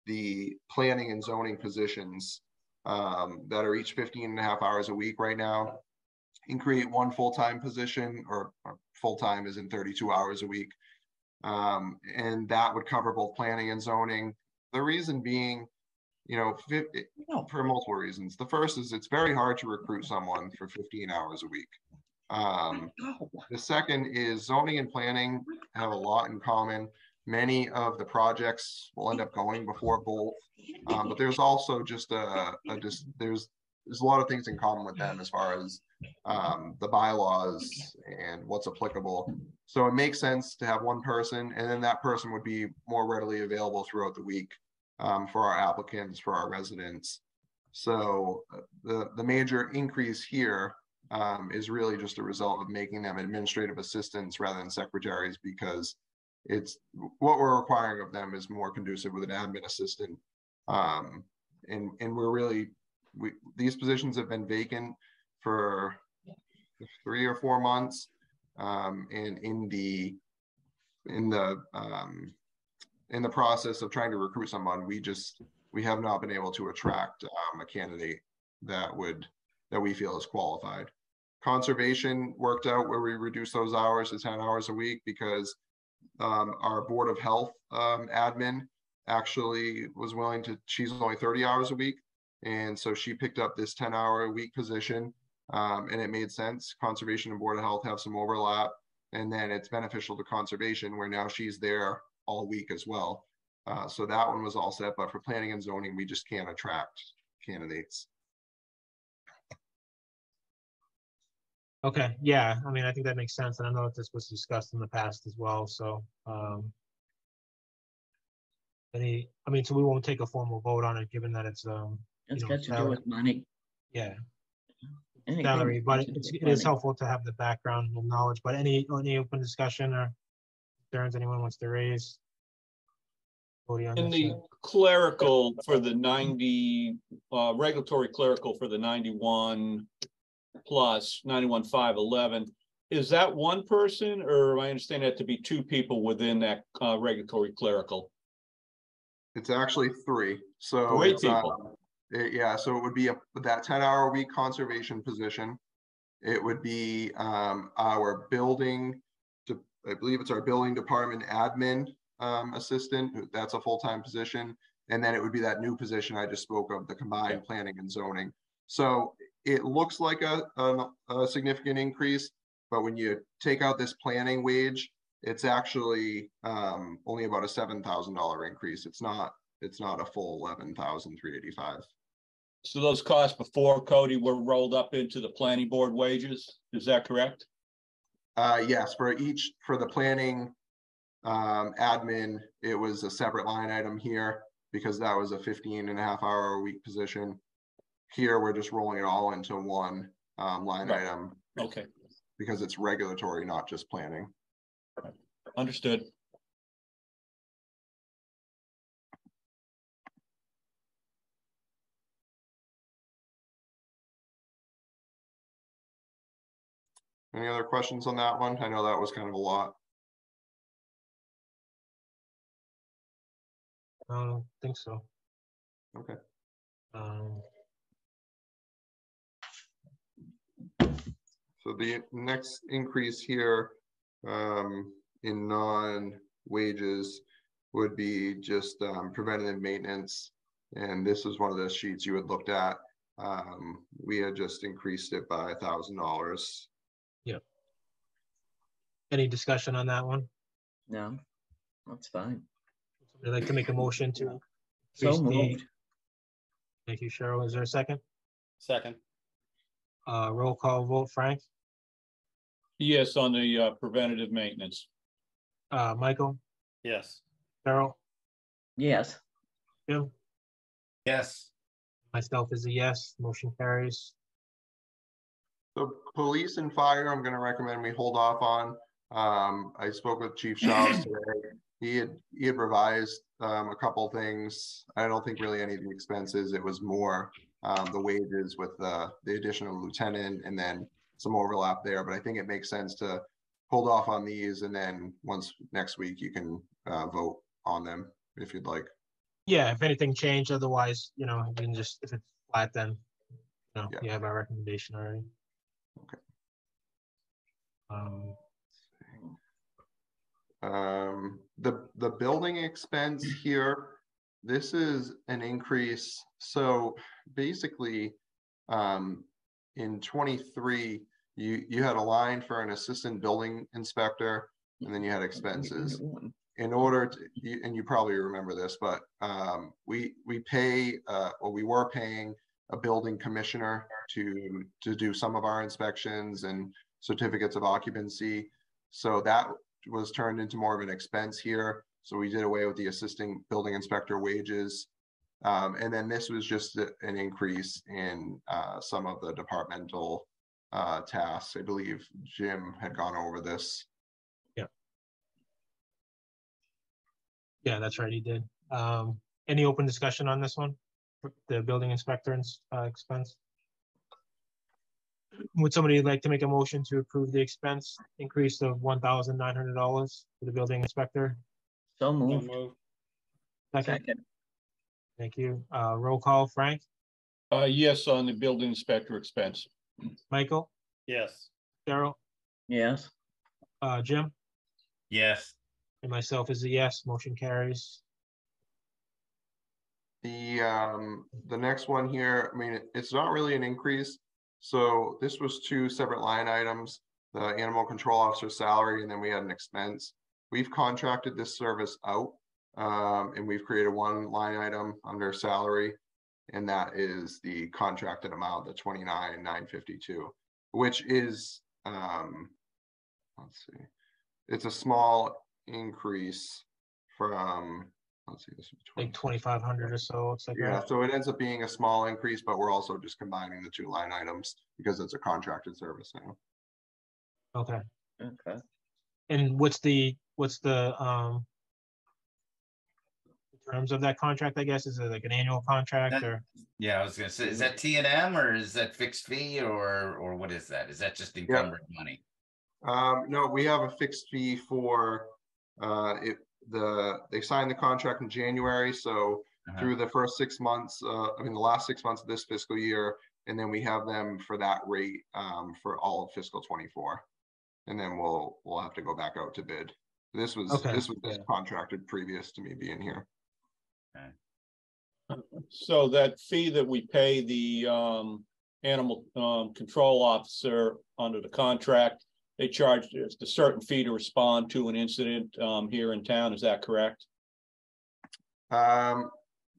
the planning and zoning positions that are each 15.5 hours a week right now, and create one full-time position, or full-time is in 32 hours a week. And that would cover both planning and zoning. The reason being, you know, for multiple reasons. The first is it's very hard to recruit someone for 15 hours a week. The second is zoning and planning have a lot in common. Many of the projects will end up going before both, but there's also just there's a lot of things in common with them as far as the bylaws and what's applicable. So it makes sense to have one person, and then that person would be more readily available throughout the week for our applicants, for our residents. So the major increase here is really just a result of making them administrative assistants rather than secretaries, because it's what we're requiring of them is more conducive with an admin assistant. And we're really, these positions have been vacant for 3 or 4 months. And in the process of trying to recruit someone, we have not been able to attract a candidate that we feel is qualified. Conservation worked out where we reduced those hours to 10 hours a week because our Board of Health admin actually was willing to, she's only 30 hours a week. And so she picked up this 10-hour a week position, and it made sense. Conservation and Board of Health have some overlap, and then it's beneficial to conservation where now she's there all week as well. So that one was all set, but for planning and zoning, we just can't attract candidates. Okay, yeah, I mean, I think that makes sense, and I know that this was discussed in the past as well, so, so we won't take a formal vote on it, given that it's, It's know, got to do salary. with money. Yeah, Anything salary, that but has to do it with is money. helpful to have the background and knowledge, but any open discussion or concerns anyone wants to raise? In the clerical for the 90, regulatory clerical for the 91 plus 91,511, is that one person, or I understand that to be two people within that regulatory clerical? It's actually three. So Three it's, people. yeah, so it would be that 10-hour a week conservation position. It would be our building, I believe it's our building department admin assistant. That's a full-time position. And then it would be that new position I just spoke of, the combined planning and zoning. So it looks like a significant increase, but when you take out this planning wage, it's actually only about a $7,000 increase. It's not a full 11,385. So those costs before Cody were rolled up into the planning board wages. Is that correct? Yes, for the planning admin, it was a separate line item here because that was a 15.5-hour a week position. Here, we're just rolling it all into one line item. Okay. Because it's regulatory, not just planning. Understood. Any other questions on that one? I know that was kind of a lot. I don't think so. Okay. So the next increase here in non-wages would be just preventative maintenance. And this is one of the sheets you had looked at. We had just increased it by $1,000. Yep. Any discussion on that one? No, that's fine. I'd like to make a motion to So increase the. moved. Thank you, Cheryl. Is there a second? Second. Roll call vote, Frank, Yes, on the preventative maintenance. Michael, Yes. Cheryl, Yes, Jim, Yes. myself is a yes, motion carries. So police and fire, I'm going to recommend we hold off on. I spoke with Chief Shaws today. He had revised a couple things. I don't think really any of the expenses. It was more the wages with the additional lieutenant and then some overlap there. But I think it makes sense to hold off on these, and then once next week you can vote on them if you'd like. Yeah, if anything changed, otherwise, you can just, if it's flat, then Yeah. you have our recommendation already. Okay. The building expense here, this is an increase. So basically, in 23, you had a line for an assistant building inspector, and then you had expenses. In order to, and you probably remember this, but we pay, or we were paying a building commissioner to do some of our inspections and certificates of occupancy. So that was turned into more of an expense here. So we did away with the assistant building inspector wages. And then this was just an increase in some of the departmental tasks. I believe Jim had gone over this. Yeah, that's right, he did. Any open discussion on this one? The building inspector's expense? Would somebody like to make a motion to approve the expense increase of $1,900 for the building inspector? so So moved. moved. Second, Second, thank you. Roll call, Frank, Yes, on the building inspector expense. Michael, Yes. Cheryl, yes, Jim, Yes. and myself is a yes, motion carries. The next one here, I mean, it's not really an increase. So this was two separate line items, the animal control officer salary, and then we had an expense. We've contracted this service out, and we've created one line item under salary, and that is the contracted amount, the $29,952, which is, let's see, it's a small increase from, let's see, this is Like 2,500 or so, looks like. yeah, That. so it ends up being a small increase, but we're also just combining the two line items because it's a contracted service now. Okay. okay. And what's the terms of that contract, I guess? Is it like an annual contract That- or? Yeah, I was gonna say, is that T&M or is that fixed fee or what is that? Is that just encumbered money? No, we have a fixed fee for they signed the contract in January, so through the first 6 months, the last 6 months of this fiscal year, and then we have them for that rate for all of fiscal 24, and then we'll have to go back out to bid. This was contracted previous to me being here. So that fee that we pay the animal control officer under the contract, they charge a certain fee to respond to an incident here in town. Is that correct?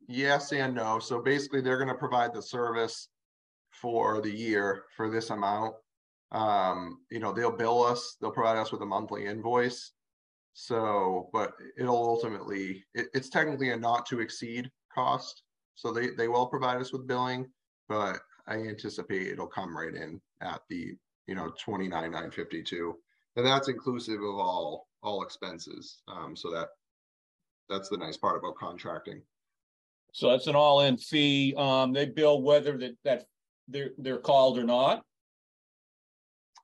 Yes and no. So basically, they're going to provide the service for the year for this amount. They'll bill us. They'll provide us with a monthly invoice. So, but it'll ultimately, it's technically a not to exceed cost. So they will provide us with billing, but I anticipate it'll come right in at the $29,952, and that's inclusive of all expenses. So that's the nice part about contracting. So that's an all-in fee. They bill whether that they're called or not.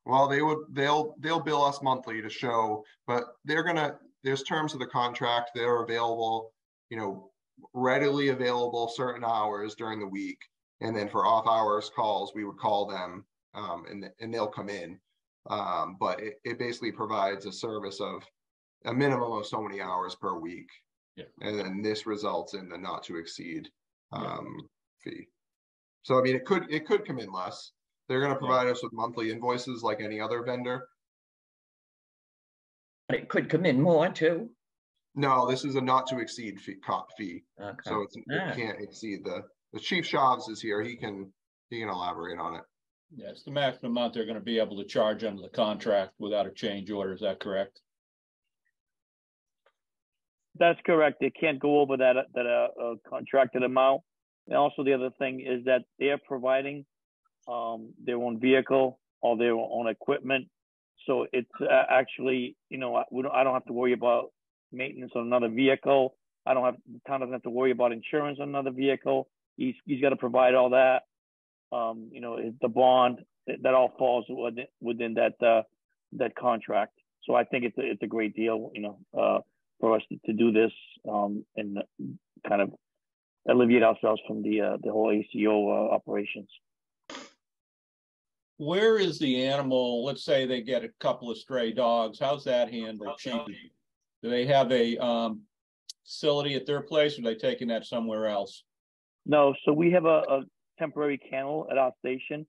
Well, they'll bill us monthly to show, but there's terms of the contract. They're available, readily available certain hours during the week. And then for off hours calls, we would call them and they'll come in. But it basically provides a service of a minimum of so many hours per week. Yeah. And then this results in the not to exceed fee. So, it could come in less. They're going to provide us with monthly invoices like any other vendor. But it could come in more too. No, this is a not to exceed fee. Okay. So it can't exceed the Chief Shavs is here. He can elaborate on it. Yes, the maximum amount they're going to be able to charge under the contract without a change order. Is that correct? That's correct. They can't go over that contracted amount. And also the other thing is that they're providing their own vehicle or their own equipment. So it's actually, I don't have to worry about maintenance on another vehicle. The town doesn't have to worry about insurance on another vehicle. He's got to provide all that. The bond that all falls within that contract. So I think it's a great deal, for us to do this and kind of alleviate ourselves from the whole ACO operations. Where is the animal? Let's say they get a couple of stray dogs. How's that handled? Do they have a facility at their place, or are they taking that somewhere else? No, so we have a temporary kennel at our station,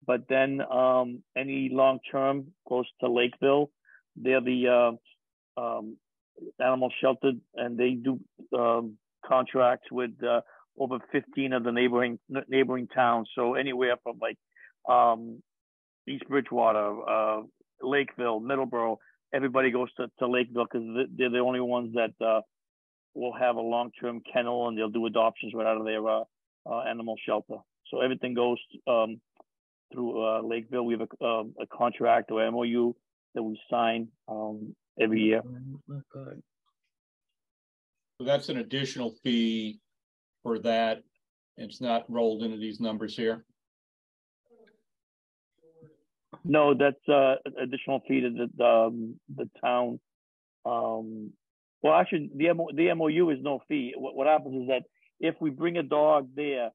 but then any long-term goes to Lakeville. They're the animal shelter, and they do contracts with over 15 of the neighboring towns. So anywhere from like East Bridgewater, Lakeville, Middleborough, everybody goes to Lakeville because they're the only ones that will have a long-term kennel, and they'll do adoptions right out of their animal shelter. So everything goes through Lakeville. We have a contract or MOU that we sign every year. So that's an additional fee for that. It's not rolled into these numbers here. No, that's additional fee to the town. Well, actually, the MOU is no fee. What happens is that if we bring a dog there,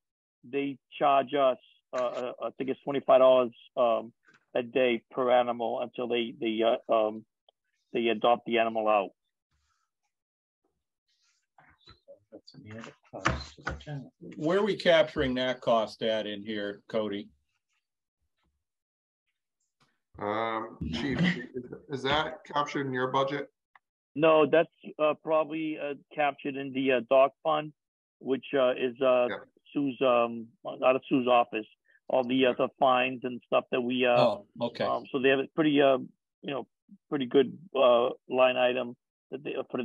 they charge us, I think it's $25 a day per animal until they adopt the animal out. Where are we capturing that cost at in here, Cody? Chief, is that captured in your budget? No, that's probably captured in the dog fund, which is Sue's out of Sue's office. All the fines and stuff that we okay. So they have a pretty pretty good line item that for the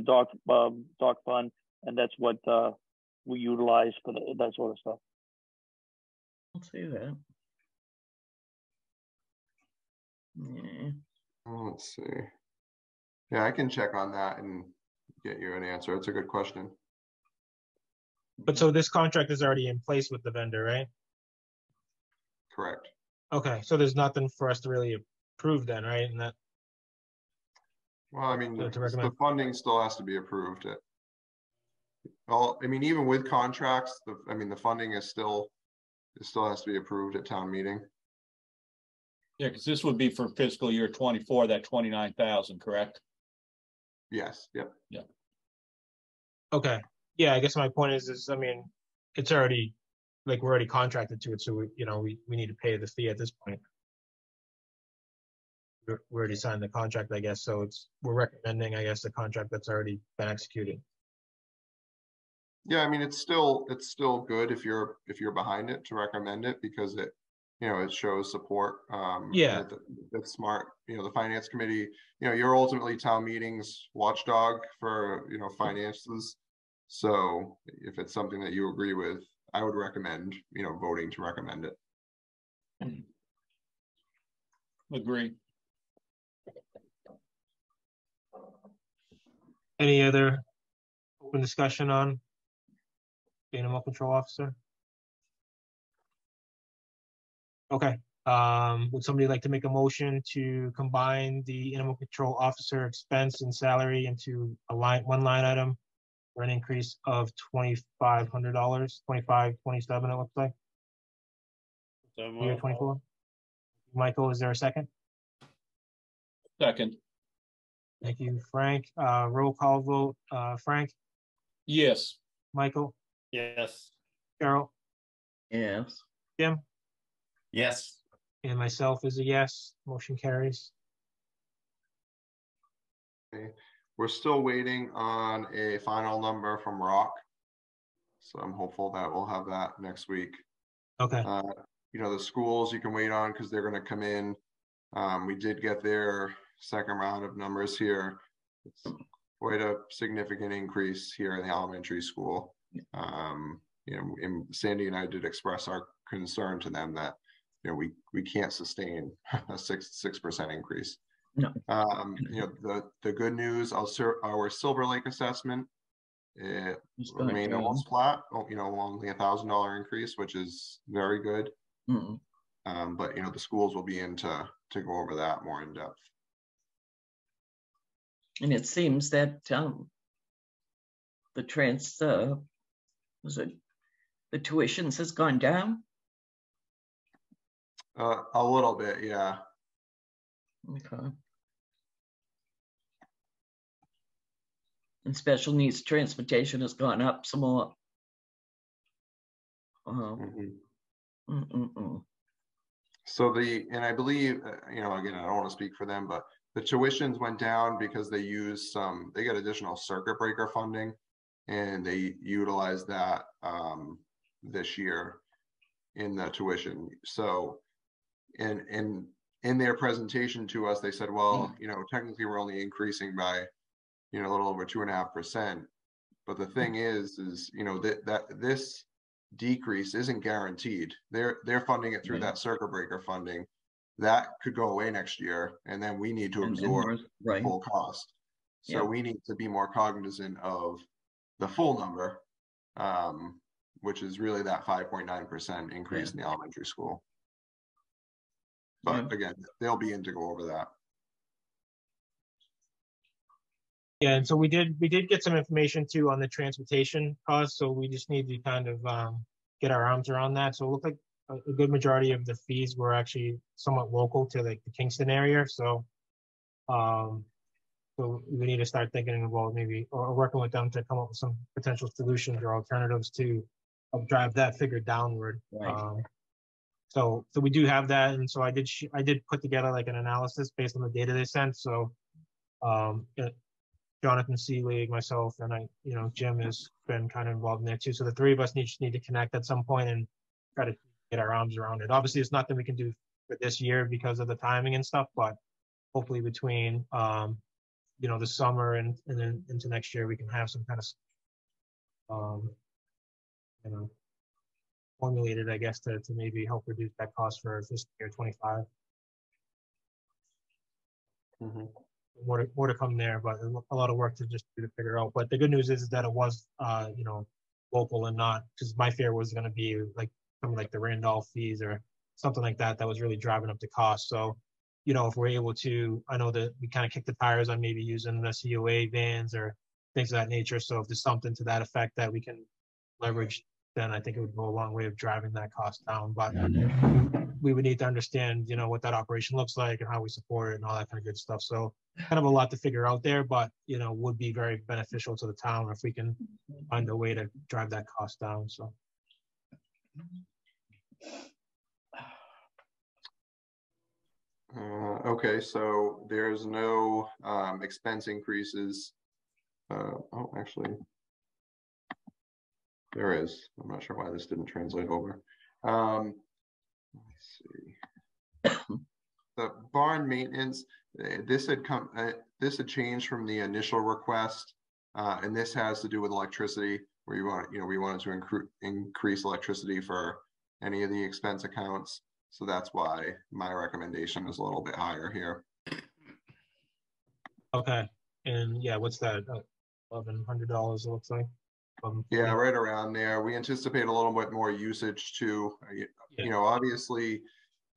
dog fund, and that's what we utilize for that sort of stuff. I'll see that. Yeah. Let's see. Yeah, I can check on that and get you an answer. It's a good question. But so this contract is already in place with the vendor, right? Correct. Okay, so there's nothing for us to really approve then, right? And that Well, I mean, To recommend. the funding still has to be approved. I mean, even with contracts, the funding is still, it still has to be approved at town meeting. Yeah, because this would be for fiscal year 24, that 29,000, correct? Yes, yep. Okay, yeah, I guess my point is, I mean, it's already, like, we're already contracted to it, so we need to pay the fee at this point. We already signed the contract, I guess, so we're recommending, I guess, the contract that's already been executed. Yeah, I mean, it's still good if you're behind it to recommend it, because it, it shows support. Yeah. That's smart. The finance committee, you're ultimately town meeting's watchdog for, finances. So if it's something that you agree with, I would recommend, voting to recommend it. Agree. Any other open discussion on the animal control officer? Okay, would somebody like to make a motion to combine the animal control officer expense and salary into one line item for an increase of $2,500, 2527 it looks like, So year moved. 24? Michael, is there a second? Second. Thank you, Frank. Roll call vote, Frank, Yes. Michael, Yes. Carol, Yes. Jim, Yes. and myself is a yes. Motion carries. Okay. We're still waiting on a final number from Rock. So I'm hopeful that we'll have that next week. Okay. The schools you can wait on because they're going to come in. We did get their second round of numbers here. It's quite a significant increase here in the elementary school. And Sandy and I did express our concern to them that we can't sustain a 6% increase. No. The good news, our Silver Lake assessment, it remained down. almost flat. Only $1,000 increase, which is very good. But the schools will be in to go over that more in depth. And it seems that the tuitions has gone down. A little bit, yeah. Okay. And special needs transportation has gone up some more. So and I believe, again, I don't want to speak for them, but the tuitions went down because they got additional circuit breaker funding, and they utilized that this year in the tuition. So, and in their presentation to us, they said, well, technically we're only increasing by, a little over 2.5%. But the thing is that this decrease isn't guaranteed. They're funding it through that circuit breaker funding. That could go away next year, and then we need to absorb the full cost. So we need to be more cognizant of the full number, which is really that 5.9% increase in the elementary school. But again, they'll be in to go over that. Yeah, and so we did get some information too on the transportation costs. So we just need to kind of get our arms around that. So it looked like a good majority of the fees were actually somewhat local to like the Kingston area. So, so we need to start thinking about maybe or working with them to come up with some potential solutions or alternatives to help drive that figure downward. Right. So we do have that, and so I did put together like an analysis based on the data they sent. So, Jonathan Seelig, myself, and Jim has been kind of involved in there too. So the three of us need to connect at some point and try to get our arms around it. Obviously, it's nothing we can do for this year because of the timing and stuff, but hopefully between the summer and then into next year, we can have some kind of formulated, I guess, to maybe help reduce that cost for fiscal year 25. More to come there, but a lot of work to just do to figure out. But the good news is that it was, local and not, because my fear was going to be like something like the Randolph fees or something like that was really driving up the cost. So you know, if we're able to, I know that we kind of kick the tires on maybe using the COA vans or things of that nature. So if there's something to that effect that we can leverage, then I think it would go a long way of driving that cost down. But we would need to understand, you know, what that operation looks like and how we support it and all that kind of good stuff. So kind of a lot to figure out there, but, you know, would be very beneficial to the town if we can find a way to drive that cost down. So. Okay, so there's no expense increases. Oh, actually, there is. I'm not sure why this didn't translate over. Let's see. The barn maintenance, this had changed from the initial request, and this has to do with electricity, where we wanted to increase electricity for any of the expense accounts. So that's why my recommendation is a little bit higher here. Okay, and yeah, what's that? $1,100 it looks like. Yeah, right around there. We anticipate a little bit more usage too. You know, obviously,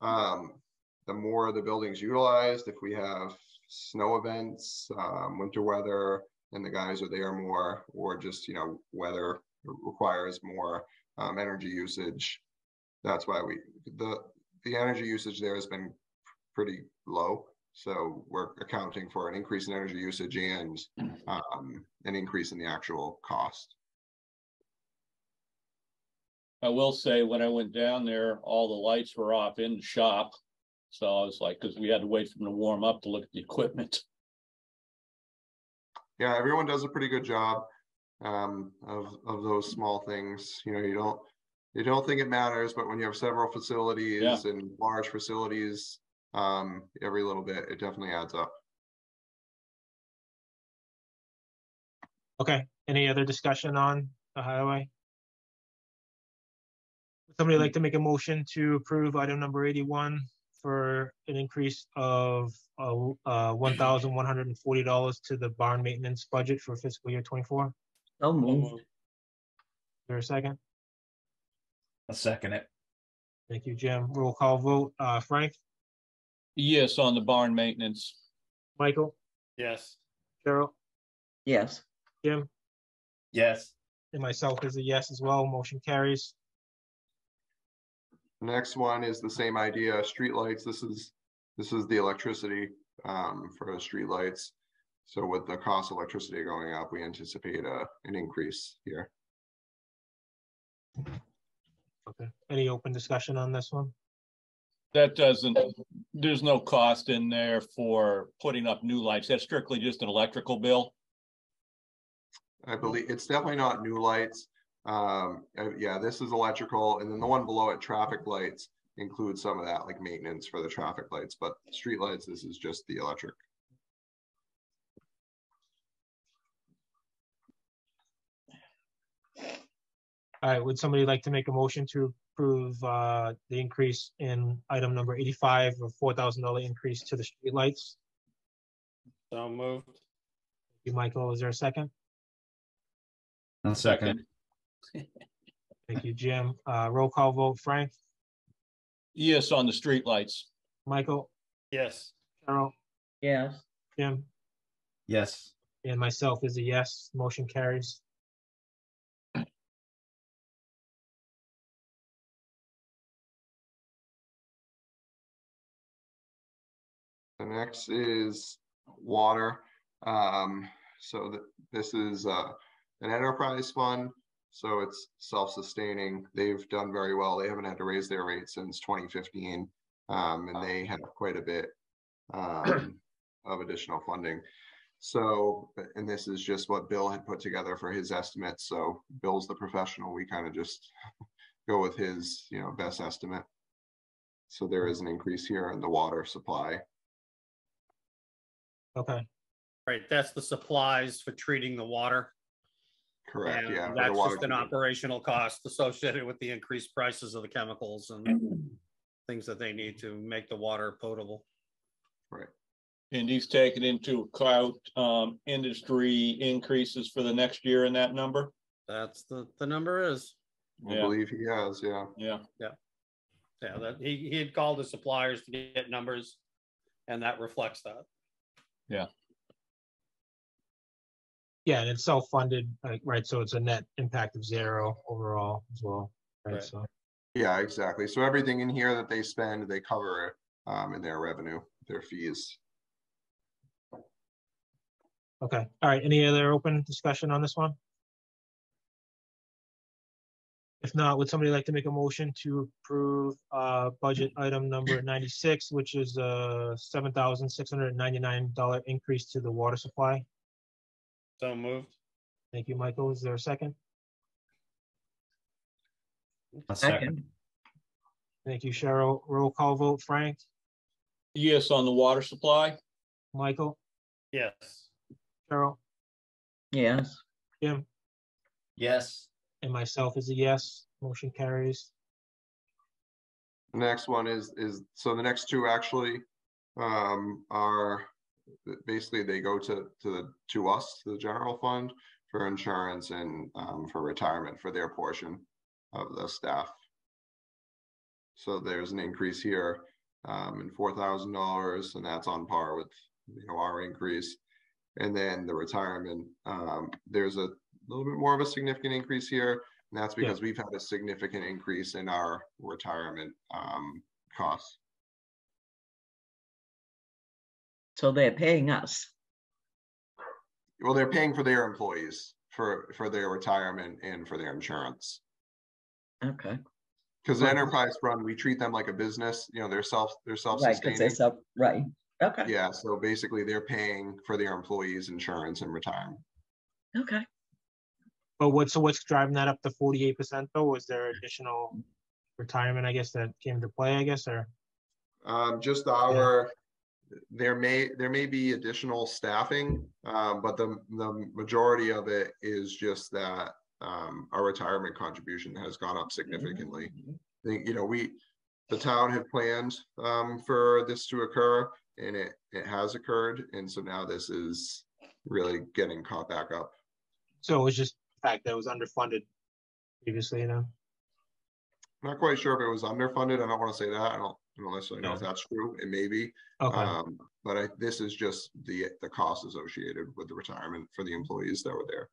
the more the building's utilized, if we have snow events, winter weather, and the guys are there more, or just, you know, weather requires more energy usage. That's why the energy usage there has been pretty low. So we're accounting for an increase in energy usage and an increase in the actual cost. I will say when I went down there, all the lights were off in the shop. So I was like, because we had to wait for them to warm up to look at the equipment. Yeah, everyone does a pretty good job of those small things. You know, you don't think it matters, but when you have several facilities and large facilities, every little bit, it definitely adds up. Okay, any other discussion on the highway? Would somebody like to make a motion to approve item number 81 for an increase of $1,140 to the barn maintenance budget for fiscal year 24? So moved. Is there a second? I'll second it. Thank you, Jim. Roll call vote. Frank? Yes, on the barn maintenance. Michael? Yes. Cheryl? Yes. Jim? Yes. And myself is a yes as well. Motion carries. The next one is the same idea. Streetlights. This is the electricity for the streetlights. So with the cost of electricity going up, we anticipate an increase here. Okay. Any open discussion on this one? There's no cost in there for putting up new lights. That's strictly just an electrical bill. I believe it's definitely not new lights. Yeah, this is electrical, and then the one below it, traffic lights, includes some of that, like maintenance for the traffic lights. But street lights, this is just the electric. All right, would somebody like to make a motion to approve the increase in item number 85 of $4,000 increase to the streetlights? So moved. Thank you, Michael. Is there a second? I'll second. Thank you, Jim. Roll call vote. Frank? Yes, on the street lights. Michael? Yes. Cheryl? Yes. Jim? Yes. And myself is a yes. Motion carries. The next is water. So this is an enterprise fund, so it's self-sustaining. They've done very well. They haven't had to raise their rate since 2015, and they have quite a bit of additional funding. So, and this is just what Bill had put together for his estimates. So Bill's the professional. We kind of just go with his, you know, best estimate. So there is an increase here in the water supply. Okay. Right, that's the supplies for treating the water. Correct, And yeah. that's just an operational cost associated with the increased prices of the chemicals and things that they need to make the water potable. Right. And he's taken into account industry increases for the next year in that number? That's the number is. I believe he has, yeah. Yeah. Yeah, that he had called the suppliers to get numbers and that reflects that. Yeah, and it's self-funded, right? So it's a net impact of 0 overall as well, right? Right. So, Yeah, exactly. So everything in here that they spend, they cover in their revenue, their fees. okay. All right. Any other open discussion on this one? If not, would somebody like to make a motion to approve budget item number 96, which is a $7,699 increase to the water supply? So moved. Thank you, Michael. Is there a second? A second. Thank you, Cheryl. Roll call vote, Frank, Yes, on the water supply. Michael, Yes. Cheryl, Yes, Jim, Yes. and myself is a yes. Motion carries. The next one is so the next two actually are basically they go to us, to the general fund, for insurance and for retirement for their portion of the staff. So there's an increase here in $4,000, and that's on par with our increase. And then the retirement, there's a little bit more of a significant increase here, and that's because we've had a significant increase in our retirement costs. so they're paying us. Well, they're paying for their employees for their retirement and for their insurance. Okay, Because the enterprise fund, we treat them like a business. They're right, because self-sustaining. they're self, right, okay, Yeah, so basically they're paying for their employees' insurance and retirement. okay. But what's driving that up to 48% though? Was there additional retirement, I guess, that came to play, I guess, or? Just there may be additional staffing, but the majority of it is just that our retirement contribution has gone up significantly. I think, the town had planned for this to occur, and it has occurred, and so now this is really getting caught back up. So it was just the fact that it was underfunded previously, I'm not quite sure if it was underfunded. I don't want to say that. I don't necessarily know if that's true. It may be. Okay. But this is just the cost associated with the retirement for the employees that were there.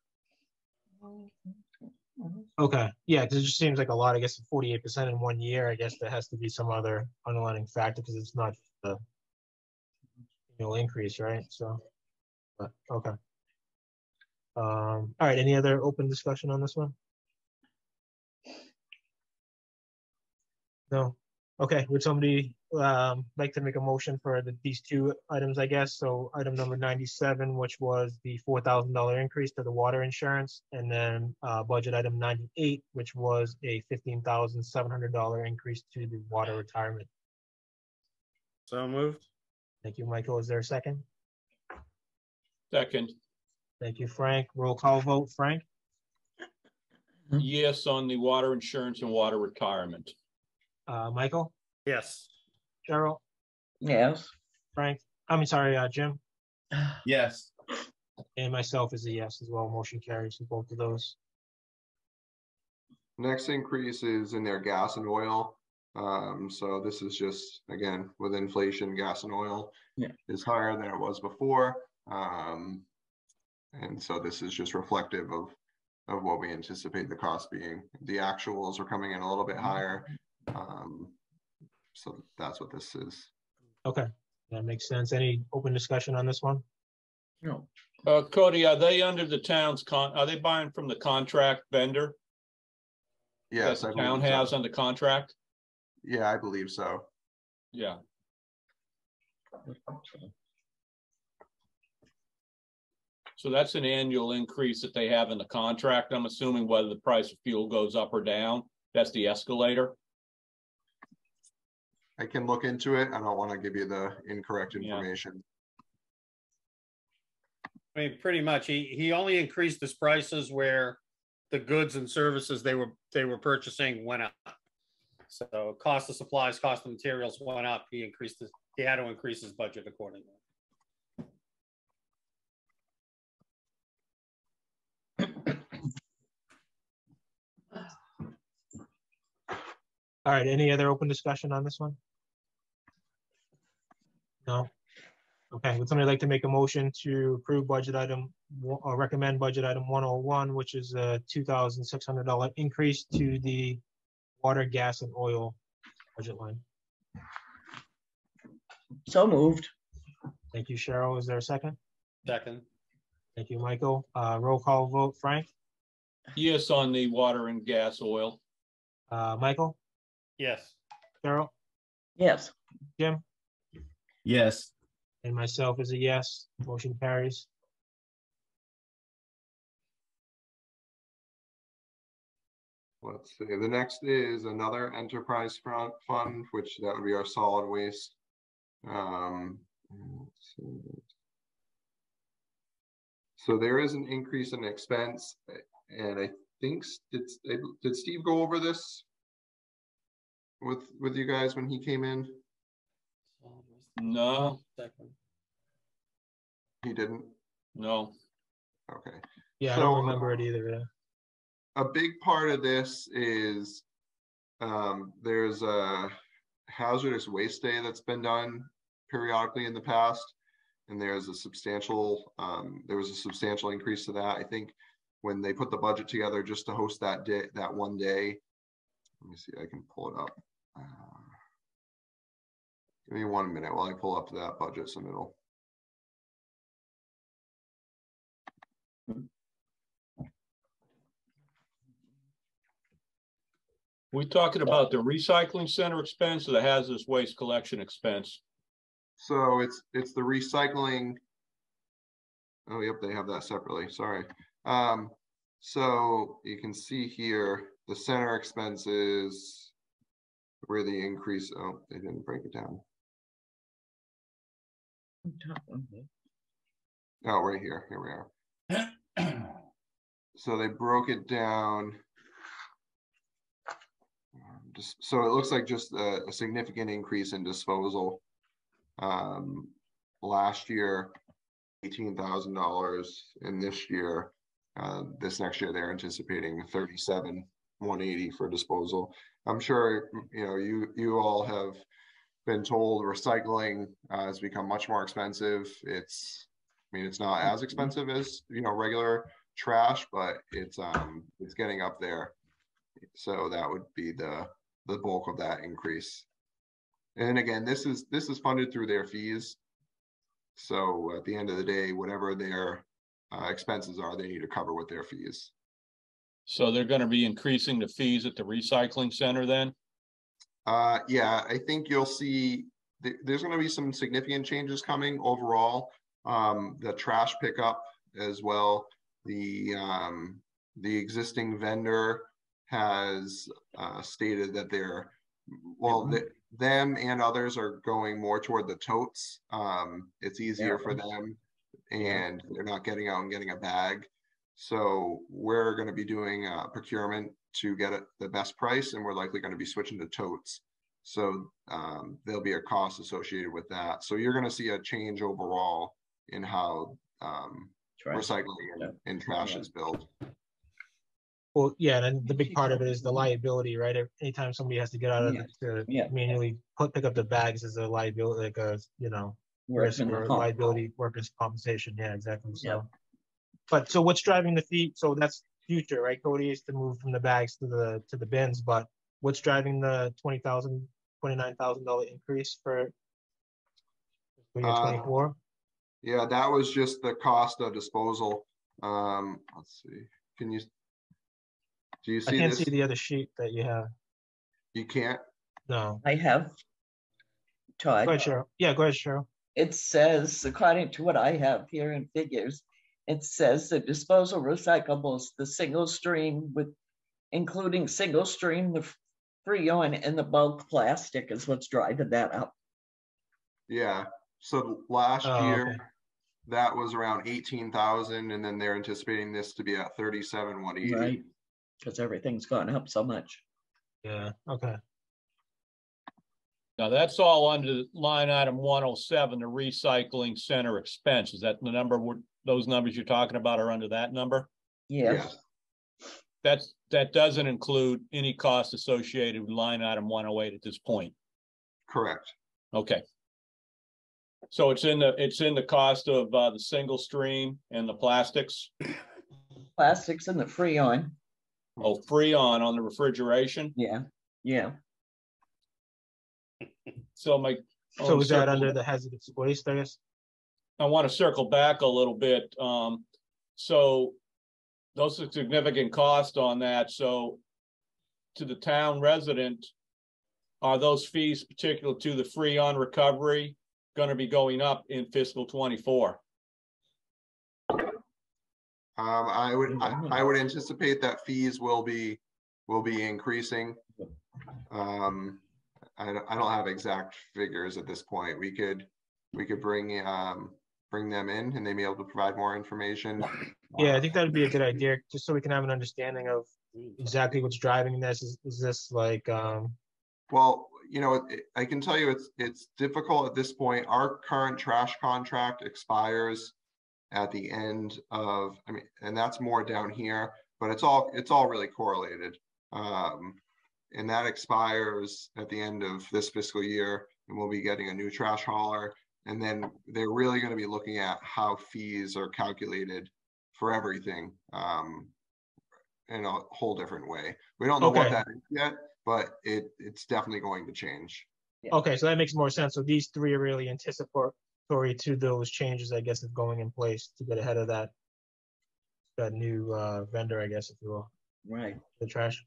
Okay, yeah, because it just seems like a lot. I guess 48% in 1 year. I guess there has to be some other underlying factor because it's not the annual increase, right? So, but okay. All right. Any other open discussion on this one? No. Okay. Would somebody like to make a motion for these two items? I guess so. Item number 97, which was the $4,000 increase to the water insurance, and then budget item 98, which was a $15,700 increase to the water retirement. So moved. Thank you, Michael. Is there a second? Second, Thank you, Frank. Roll call vote, Frank, yes, on the water insurance and water retirement. Michael, Yes. Cheryl, Yes, Frank. I'm sorry, Jim, Yes. and myself is a yes as well. Motion carries for both of those. Next increase is in their gas and oil. So this is just, again, with inflation, gas and oil is higher than it was before. And so this is just reflective of what we anticipate the cost being. The actuals are coming in a little bit higher. So that's what this is. Okay, that makes sense. Any open discussion on this one? no, Cody, are they under the town's are they buying from the contract vendor Yes, that I the town believe has so. under contract? Yeah, I believe so. Yeah. So that's an annual increase that they have in the contract. I'm assuming whether the price of fuel goes up or down, that's the escalator. I can look into it. I don't want to give you the incorrect information. I mean, pretty much, he only increased his prices where the goods and services they were purchasing went up. So cost of supplies, cost of materials went up. He had to increase his budget accordingly. All right, any other open discussion on this one? No? Okay, would somebody like to make a motion to approve budget item, or recommend budget item 101, which is a $2,600 increase to the water, gas, and oil budget line? So moved. Thank you, Cheryl. Is there a second? Second. Thank you, Michael. Roll call vote, Frank? Yes, on the water and gas oil. Michael? Yes. Cheryl? Yes. Jim? Yes. And myself is a yes. Motion carries. Let's see, the next is another enterprise fund, which that would be our solid waste. Let's see. So there is an increase in expense, and I think, did Steve go over this with you guys when he came in? No, He didn't? no. Okay. Yeah, I So, don't remember it either. Yeah. a big part of this is there's a hazardous waste day that's been done periodically in the past, and there's a substantial there was a substantial increase to that. I think when they put the budget together just to host that day, that one day. Let me see, I can pull it up. Give me 1 minute while I pull up that budget submittal. We talking about the recycling center expense or the hazardous waste collection expense? So it's the recycling. Oh, yep, they have that separately. Sorry. So you can see here the center expenses where the increase. Oh, they didn't break it down. Oh, right here. Here we are. So they broke it down. So it looks like just a significant increase in disposal. Last year, $18,000, and this year, this next year they're anticipating $37,180 for disposal. I'm sure you all have been told recycling has become much more expensive. It's not as expensive as regular trash, but it's getting up there. So that would be the bulk of that increase. And again, this is funded through their fees. So at the end of the day, whatever their expenses are, they need to cover with their fees. So they're going to be increasing the fees at the recycling center then? Yeah, I think you'll see there's going to be some significant changes coming overall. The trash pickup as well. The existing vendor has stated that they're them and others are going more toward the totes. It's easier for them, and they're not getting out and getting a bag. So we're going to be doing procurement to get the best price, and we're likely going to be switching to totes. So there'll be a cost associated with that. So you're going to see a change overall in how recycling and trash is billed. Well, yeah, and the big part of it is the liability, right? Anytime somebody has to get out of it to manually pick up the bags is a liability, like a risk or liability, workers' compensation. Yeah, exactly. So, but so what's driving the fee? So that's future, right? Cody is to move from the bags to the bins, but what's driving the $29,000 increase for 2024? Yeah, that was just the cost of disposal. Let's see. Do you see this? I can't see the other sheet that you have. You can't? No. I have. Todd. Go ahead, Cheryl. Yeah, go ahead, Cheryl. It says, according to what I have here in figures, it says the disposal recyclables, the single stream including single stream, the Freon, and the bulk plastic is what's driving that up. Yeah. So last year, that was around 18,000, and then they're anticipating this to be at 37,180. Right. Because everything's gone up so much. Yeah. Okay. Now that's all under line item 107, the recycling center expense. Is that the number? Those numbers you're talking about are under that number? Yes. That doesn't include any cost associated with line item 108 at this point. Correct. Okay. So it's in the cost of the single stream and the plastics. Plastics and the Freon. Oh, Freon on the refrigeration. Yeah, yeah. So my So is that under the hazardous waste, I guess? I want to circle back a little bit. So those are significant costs on that. So to the town resident, are those fees particular to the Freon recovery going to be going up in fiscal 24? I would anticipate that fees will be increasing. I don't have exact figures at this point. We could bring them in and they may be able to provide more information. Yeah, I think that would be a good idea, just so we can have an understanding of exactly what's driving this. Is this like, Well, you know, I can tell you it's difficult at this point. Our current trash contract expires at the end of, I mean, and that's more down here, but it's all really correlated. And that expires at the end of this fiscal year, and we'll be getting a new trash hauler. And then they're really going to be looking at how fees are calculated for everything in a whole different way. We don't know what that is yet, but it's definitely going to change. okay, so that makes more sense. So these three are really anticipatory to those changes, I guess, of going in place to get ahead of that new vendor, I guess, if you will. Right. The trash.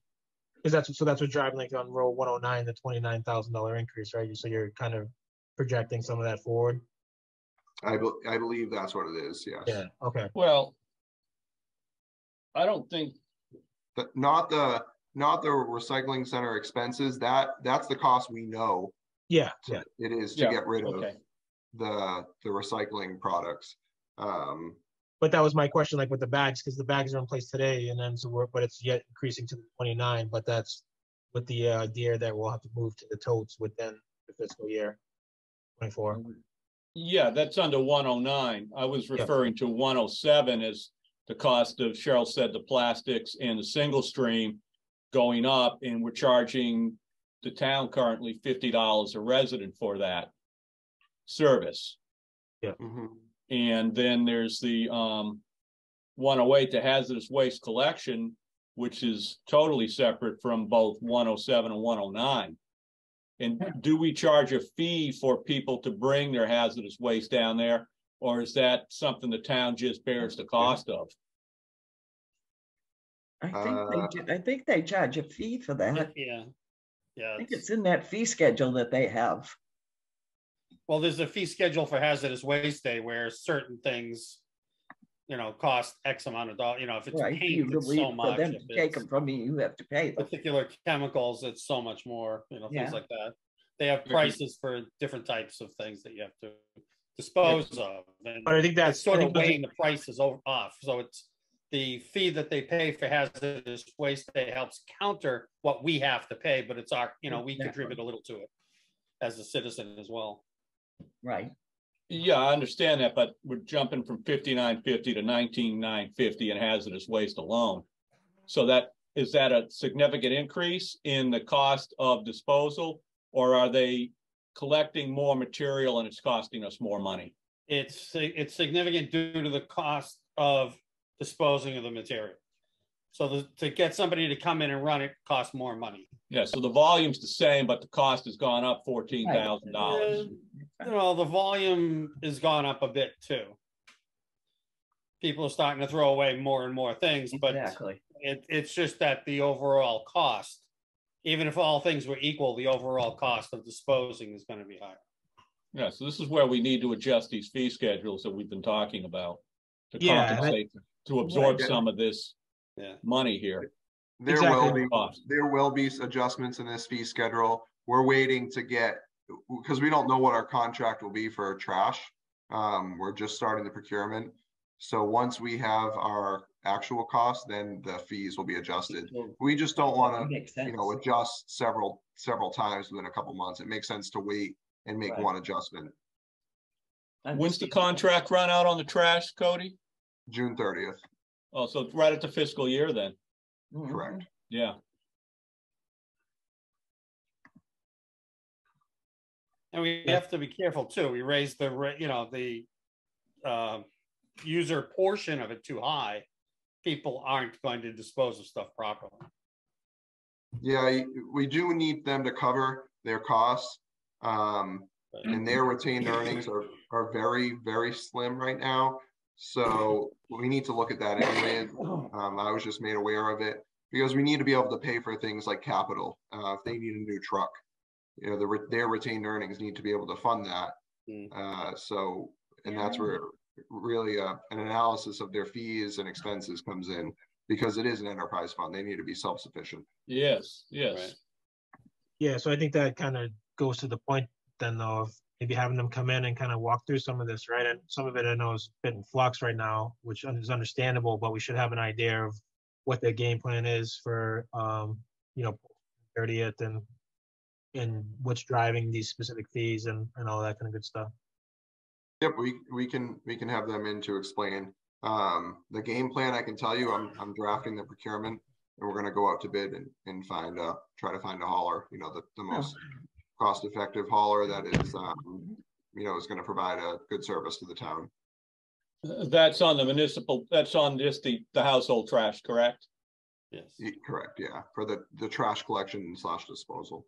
Because that's what's driving, like on row 109, the $29,000 increase, right? So you're kind of projecting some of that forward. I believe that's what it is. Yes. Yeah. Okay. Well, I don't think not the recycling center expenses. That's the cost we know. Yeah. Yeah. It is to get rid of the recycling products. But that was my question, like with the bags, because the bags are in place today, and then but it's yet increasing to the 29. But that's with the idea that we'll have to move to the totes within the fiscal year 24. Yeah, that's under 109. I was referring to 107 as the cost of, Cheryl said, the plastics and the single stream going up, and we're charging the town currently $50 a resident for that service. Yeah. Mm-hmm. And then there's the 108, the hazardous waste collection, which is totally separate from both 107 and 109. And do we charge a fee for people to bring their hazardous waste down there, or is that something the town just bears the cost of? I think they charge a fee for that. Yeah. Yeah. I think it's in that fee schedule that they have. Well, there's a fee schedule for hazardous waste day where certain things, cost X amount of dollars. If it's Right. paint, it's so much. For them If to take it's them from you, you have to pay them. particular chemicals, it's so much more, Yeah. things like that. They have prices for different types of things that you have to dispose of. And But I think that's it's sort of weighing the prices off. So it's the fee that they pay for hazardous waste day helps counter what we have to pay, but it's our, we contribute a little to it as a citizen as well. Right. Yeah, I understand that, but we're jumping from $59.50 to $19,950 in hazardous waste alone. So is that a significant increase in the cost of disposal, or are they collecting more material and it's costing us more money? It's significant due to the cost of disposing of the material. So to get somebody to come in and run it costs more money. Yeah, so the volume's the same, but the cost has gone up $14,000. The volume has gone up a bit too. People are starting to throw away more and more things, but it's just that the overall cost, even if all things were equal, the overall cost of disposing is going to be higher. Yeah, so this is where we need to adjust these fee schedules that we've been talking about to compensate, to absorb some of this money here. There will be adjustments in this fee schedule. We're waiting to get, because we don't know what our contract will be for trash. We're just starting the procurement. So once we have our actual costs, then the fees will be adjusted. We just don't want to, adjust several times within a couple months. It makes sense to wait and make one adjustment. When's the contract run out on the trash, Cody? June 30th. Oh, so it's right at the fiscal year then. Correct. Yeah. And we have to be careful too. We raise the, the user portion of it too high. People aren't going to dispose of stuff properly. Yeah, we do need them to cover their costs. And their retained earnings are very, very slim right now. So we need to look at that anyway. I was just made aware of it because we need to be able to pay for things like capital. If they need a new truck, their retained earnings need to be able to fund that. And that's where really an analysis of their fees and expenses comes in, because it is an enterprise fund. They need to be self-sufficient. Yes. Right. Yeah, so I think that kind of goes to the point then, though, of maybe having them come in and kind of walk through some of this, right? And some of it I know is a bit in flux right now, which is understandable, but we should have an idea of what their game plan is for, 30th and what's driving these specific fees and all that kind of good stuff. Yep, we can have them in to explain the game plan. I can tell you, I'm drafting the procurement, and we're going to go out to bid and try to find a hauler, the most cost-effective hauler that is, is going to provide a good service to the town. That's on the municipal, that's on just the household trash, correct? Yes. Correct, yeah, for the trash collection / disposal.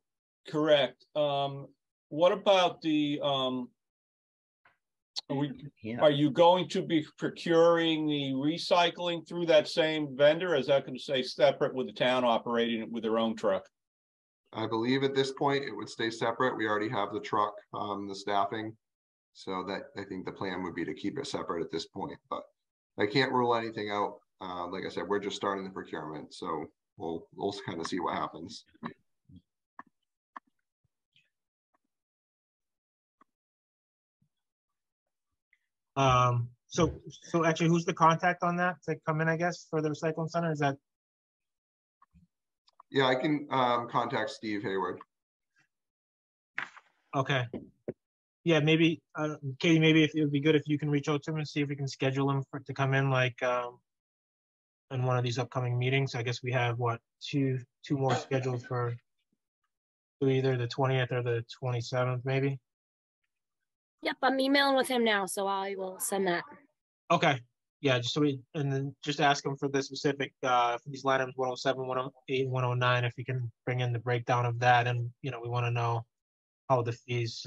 Correct. What about the, are you going to be procuring the recycling through that same vendor? Or is that going to stay separate with the town operating it with their own truck? I believe at this point it would stay separate. We already have the truck, the staffing. So that I think the plan would be to keep it separate at this point, but I can't rule anything out. Like I said, we're just starting the procurement, so we'll kind of see what happens. So actually, who's the contact on that to come in, I guess, for the recycling center? Is that? Yeah, I can contact Steve Hayward. Okay. Yeah, maybe, Katie, maybe if it would be good if you can reach out to him and see if we can schedule him to come in like in one of these upcoming meetings. I guess we have two more scheduled for either the 20th or the 27th, maybe. Yep, I'm emailing with him now, so I will send that. Okay. Yeah, just and then just ask him for the specific for these line items 107, 108, 109, if you can bring in the breakdown of that. And we want to know how the fees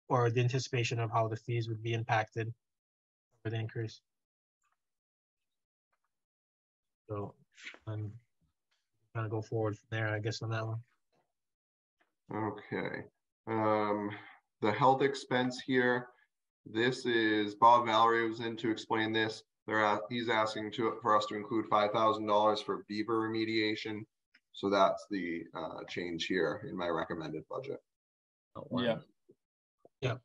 or the anticipation of how the fees would be impacted for the increase. So I'm gonna go forward from there, I guess, on that one. Okay. The health expense here, this is Bob Valerie was in to explain this. He's asking for us to include $5,000 for beaver remediation. So that's the change here in my recommended budget. Oh, wow. Yeah. Yeah.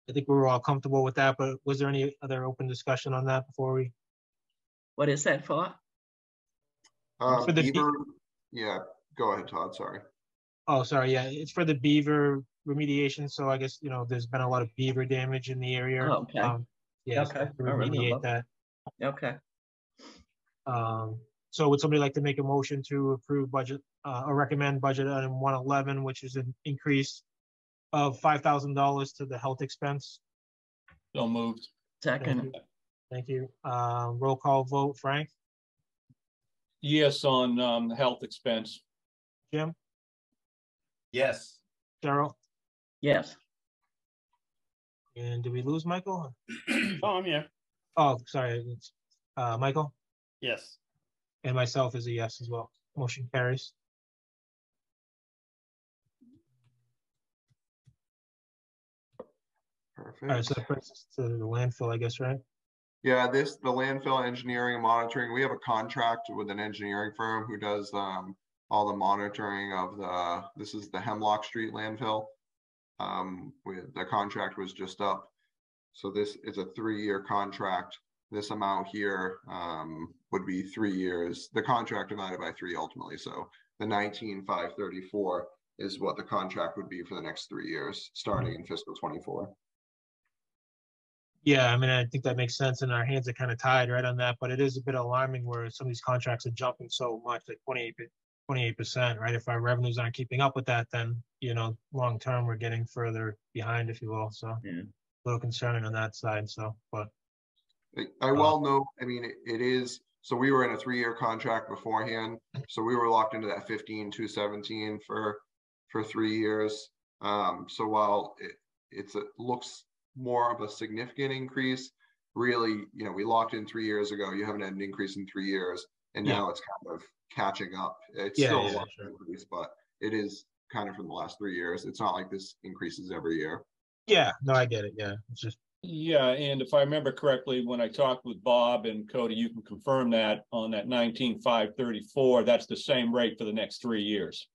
I think we were all comfortable with that, but was there any other open discussion on that before we? What is that for? For the beaver, yeah, go ahead, Todd, sorry. Oh, sorry, yeah, it's for the beaver remediation. So I guess, there's been a lot of beaver damage in the area. Oh, okay. Yeah, Okay, so to remediate that. Okay. So would somebody like to make a motion to approve budget or recommend budget item 111, which is an increase of $5,000 to the health expense? So moved. Second. Thank you. Roll call vote, Frank? Yes, on the health expense. Jim? Yes. Cheryl? Yes. And did we lose Michael? Oh, I'm here. Oh, sorry. It's, Michael? Yes. And myself is a yes as well. Motion carries. Perfect. All right, so that brings us to the landfill, I guess, right? Yeah, the landfill engineering and monitoring, we have a contract with an engineering firm who does all the monitoring of this is the Hemlock Street landfill. The contract was just up. So this is a 3-year contract. This amount here would be 3 years. The contract divided by 3 ultimately. So the 19,534 is what the contract would be for the next 3 years, starting in fiscal 24. Yeah, I mean, I think that makes sense, and our hands are kind of tied right on that, but it is a bit alarming where some of these contracts are jumping so much, like 28%, right? If our revenues aren't keeping up with that, then, you know, long term, we're getting further behind, if you will. So Yeah. a little concerning on that side. So, but I well know, I mean, it is, so we were in a 3-year contract beforehand. So we were locked into that 15,217 for 3 years. So while it looks more of a significant increase, really, you know, we locked in 3 years ago. You haven't had an increase in 3 years, and now it's kind of catching up. It's still a large increase, but it is kind of from the last 3 years. It's not like this increases every year. yeah, no, I get it. Yeah, it's just Yeah, and if I remember correctly, when I talked with Bob and Cody, you can confirm that on that 19,534, that's the same rate for the next 3 years.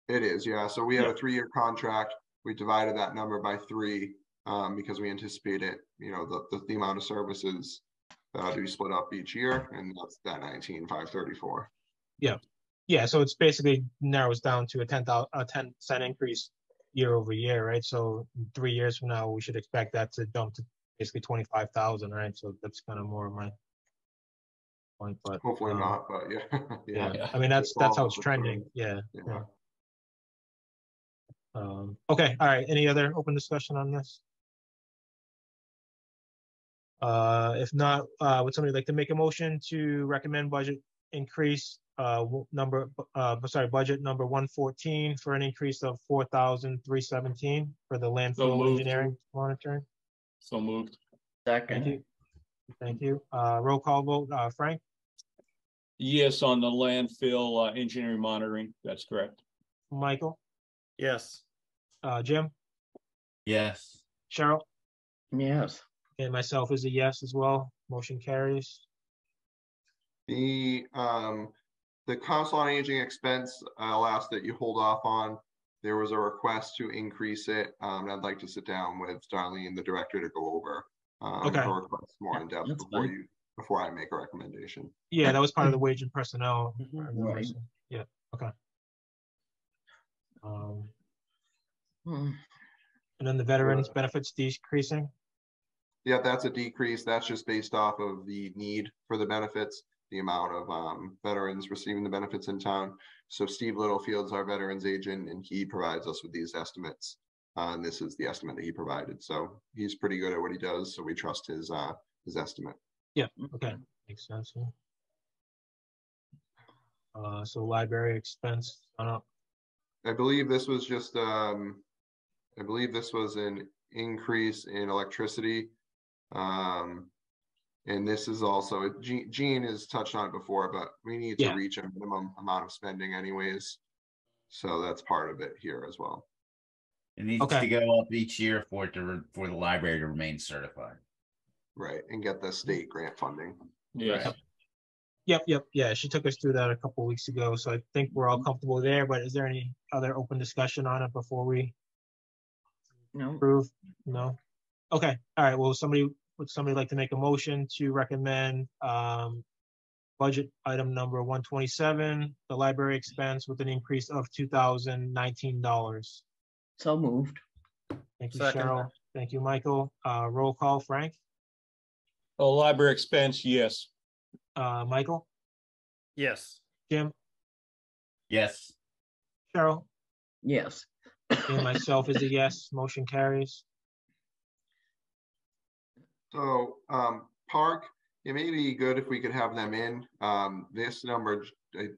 It is, yeah. So we had a 3-year contract. We divided that number by 3 because we anticipate it, you know, the amount of services to be split up each year, and that's that 19,534. yeah, yeah. So it's basically narrows down to a 10% increase year over year, right? So 3 years from now, we should expect that to jump to basically 25,000, right? So that's kind of more of my point, but hopefully not, but yeah. yeah. I mean, that's how it's trending. Yeah. Okay. All right. Any other open discussion on this? If not, would somebody like to make a motion to recommend budget increase budget number 114 for an increase of 4,317 for the landfill engineering monitoring? So moved. Second. Thank you. Thank you. Roll call vote. Frank? Yes, on the landfill engineering monitoring, that's correct. Michael? Yes. Jim? Yes. Cheryl? Yes. And myself is a yes as well. Motion carries. The council on aging expense, I'll ask that you hold off on. There was a request to increase it. And I'd like to sit down with Darlene, the director, to go over her request more in depth before I make a recommendation. Yeah, that was part of the wage and personnel. Right. Yeah. Okay. And then the veterans benefits decreasing. Yeah, that's a decrease. That's just based off of the need for the benefits, the amount of veterans receiving the benefits in town. So Steve Littlefield's our veterans agent, and he provides us with these estimates. And this is the estimate that he provided. So he's pretty good at what he does. So we trust his estimate. Yeah. Okay. Makes sense. So library expense gone up. I believe this was just I believe this was an increase in electricity. And this is also, Gene has touched on it before, but we need to reach a minimum amount of spending anyways. So that's part of it here as well. It needs to go up each year for the library to remain certified. Right, and get the state grant funding. Yeah. Yep. Yeah, she took us through that a couple of weeks ago, so I think we're all comfortable there. But is there any other open discussion on it before we approve? No. Okay. All right. Well, would somebody like to make a motion to recommend budget item number 127, the library expense, with an increase of $2,019? So moved. Thank you, Cheryl. Thank you, Michael. Roll call, Frank? Oh, library expense, yes. Michael? Yes. Jim? Yes. Cheryl? Yes. And myself is a yes. Motion carries. So Park, it may be good if we could have them in. This number,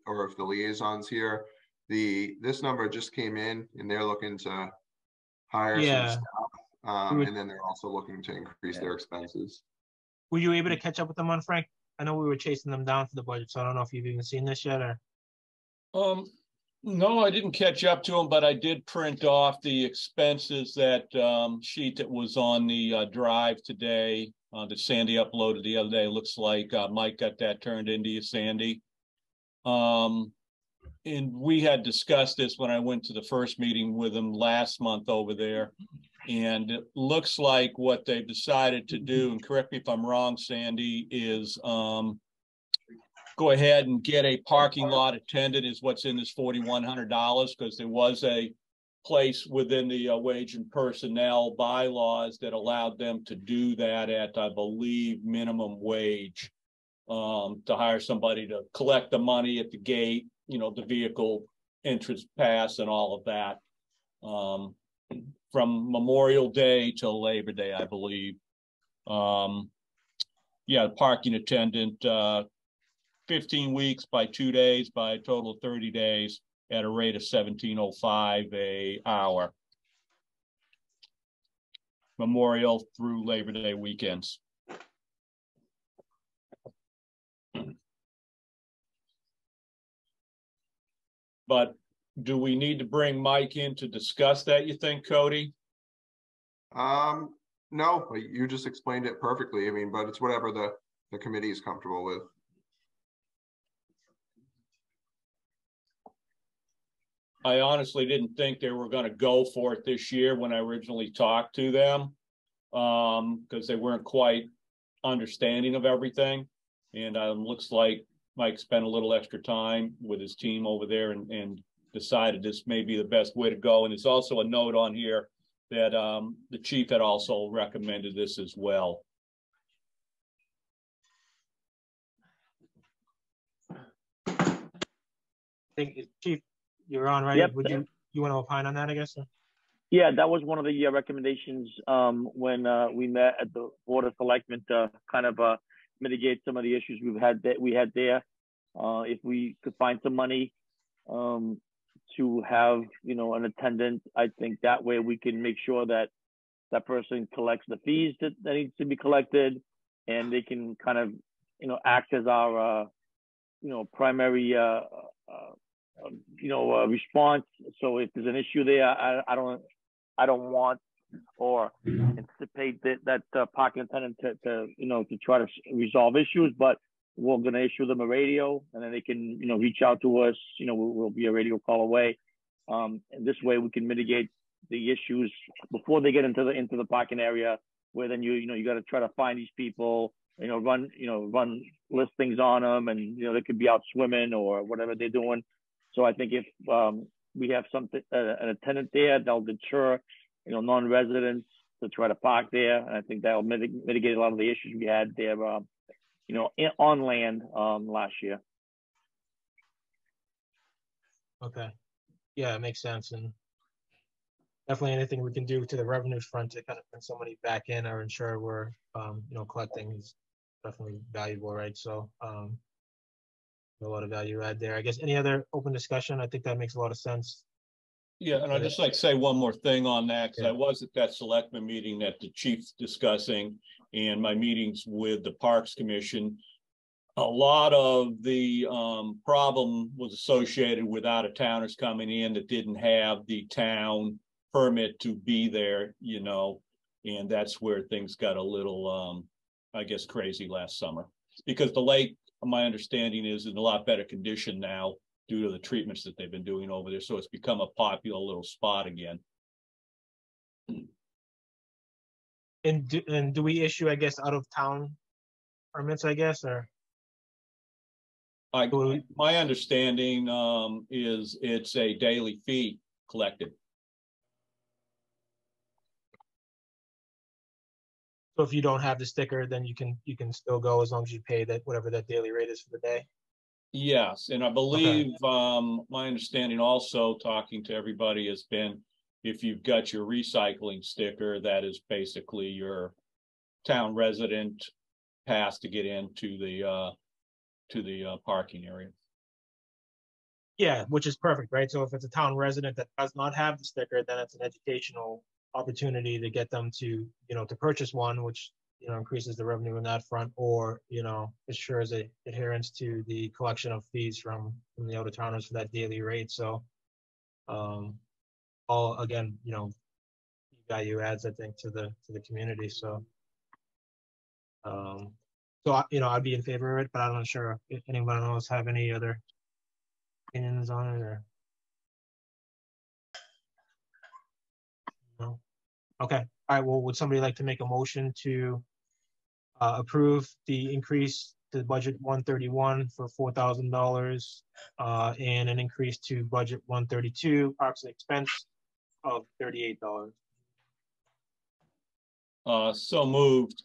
or if the liaison's here, this number just came in and they're looking to hire some staff. And then they're also looking to increase their expenses. Were you able to catch up with them on Frank? I know we were chasing them down for the budget, so I don't know if you've even seen this yet or. No, I didn't catch up to them, but I did print off the expenses, that sheet that was on the drive today that Sandy uploaded the other day. Looks like Mike got that turned into you, Sandy. And we had discussed this when I went to the first meeting with him last month over there. And it looks like what they've decided to do, and correct me if I'm wrong, Sandy, is go ahead and get a parking lot attendant is what's in this $4,100, because there was a place within the wage and personnel bylaws that allowed them to do that at, I believe, minimum wage, to hire somebody to collect the money at the gate you know, the vehicle entrance pass and all of that. From Memorial Day till Labor Day, I believe. Yeah, parking attendant, 15 weeks by 2 days, by a total of 30 days at a rate of $17.05 an hour. Memorial through Labor Day weekends. But do we need to bring Mike in to discuss that, you think, Cody? No, you just explained it perfectly. I mean, but it's whatever the committee is comfortable with. I honestly didn't think they were going to go for it this year when I originally talked to them, because they weren't quite understanding of everything. And looks like Mike spent a little extra time with his team over there and decided this may be the best way to go. And there's also a note on here that the chief had also recommended this as well. I think, Chief, you're on, right? Yep. Would you want to opine on that, I guess? Yeah, that was one of the recommendations when we met at the Board of Selectmen to kind of mitigate some of the issues we had there. If we could find some money to have, you know, an attendant, I think that way we can make sure that that person collects the fees that needs to be collected, and they can kind of, you know, act as our, you know, primary, response. So if there's an issue there, I don't want or anticipate that parking attendant to try to resolve issues, but we're going to issue them a radio, and then they can, you know, reach out to us. You know, we'll be a radio call away. And this way we can mitigate the issues before they get into the parking area, where then you got to try to find these people, run listings on them, and, you know, they could be out swimming or whatever they're doing. So I think if we have an attendant there, that'll deter, you know, non-residents to try to park there. And I think that'll mitigate a lot of the issues we had there, on land last year. Okay. Yeah, it makes sense. And definitely anything we can do to the revenue front to kind of bring somebody back in or ensure we're, collecting is definitely valuable, right? So, a lot of value add there. I guess any other open discussion? I think that makes a lot of sense. Yeah, and I'd just like to say one more thing on that, because Yeah. I was at that selectman meeting that the chief's discussing, and my meetings with the Parks Commission. A lot of the problem was associated with out-of-towners coming in that didn't have the town permit to be there, you know, and that's where things got a little, I guess, crazy last summer. Because the lake, my understanding, is in a lot better condition now due to the treatments that they've been doing over there. So it's become a popular little spot again. And do we issue, I guess, out of town permits, I guess, or? My understanding is it's a daily fee collected. So if you don't have the sticker, then you can still go as long as you pay that whatever that daily rate is for the day. Yes, and I believe my understanding also, talking to everybody, has been if you've got your recycling sticker, that is basically your town resident pass to get into the parking area. Yeah, which is perfect, right? So if it's a town resident that does not have the sticker, then it's an educational opportunity to get them to, to purchase one, which, increases the revenue on that front, or, ensures a adherence to the collection of fees from the out of towners for that daily rate. So, all again, value adds, I think, to the community. So, I'd be in favor of it, but I'm not sure if anyone else have any other opinions on it or. No. Okay. All right. Well, would somebody like to make a motion to approve the increase to budget 131 for $4,000 and an increase to budget 132 parks and expense of $38? So moved.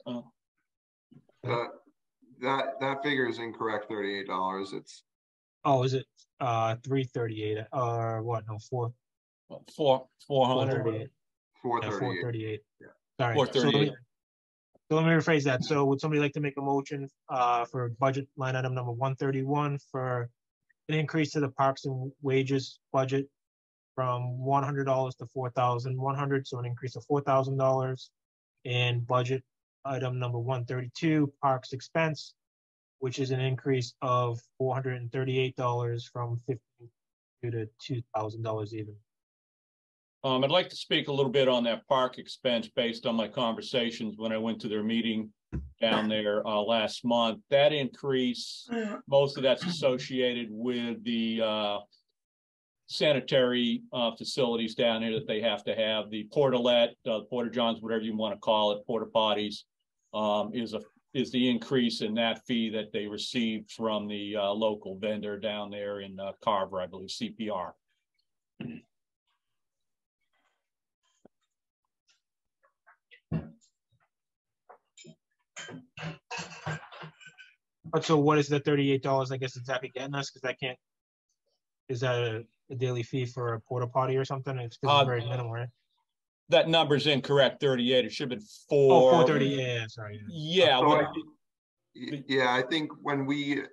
That figure is incorrect. $38. Oh, is it 338 or what? No, 4 400. 438. Yeah, 438. 438. Yeah. Sorry. 438. So let me rephrase that. So would somebody like to make a motion for budget line item number 131 for an increase to the parks and wages budget from $100 to $4,100, so an increase of $4,000, and budget item number 132 parks expense, which is an increase of $438 from $1,500 to $2,000 even. I'd like to speak a little bit on that park expense based on my conversations when I went to their meeting down there last month. That increase, most of that's associated with the sanitary facilities down here that they have to have. The portalette, porta johns, whatever you want to call it, porta potties, is the increase in that fee that they received from the local vendor down there in Carver, I believe, CPR. But so what is the $38, I guess, exactly getting us? Because I can't, is that a daily fee for a porta potty or something? It's very minimal, right? That number's incorrect, 38. It should have been 430, yeah, sorry. Yeah. So I think when we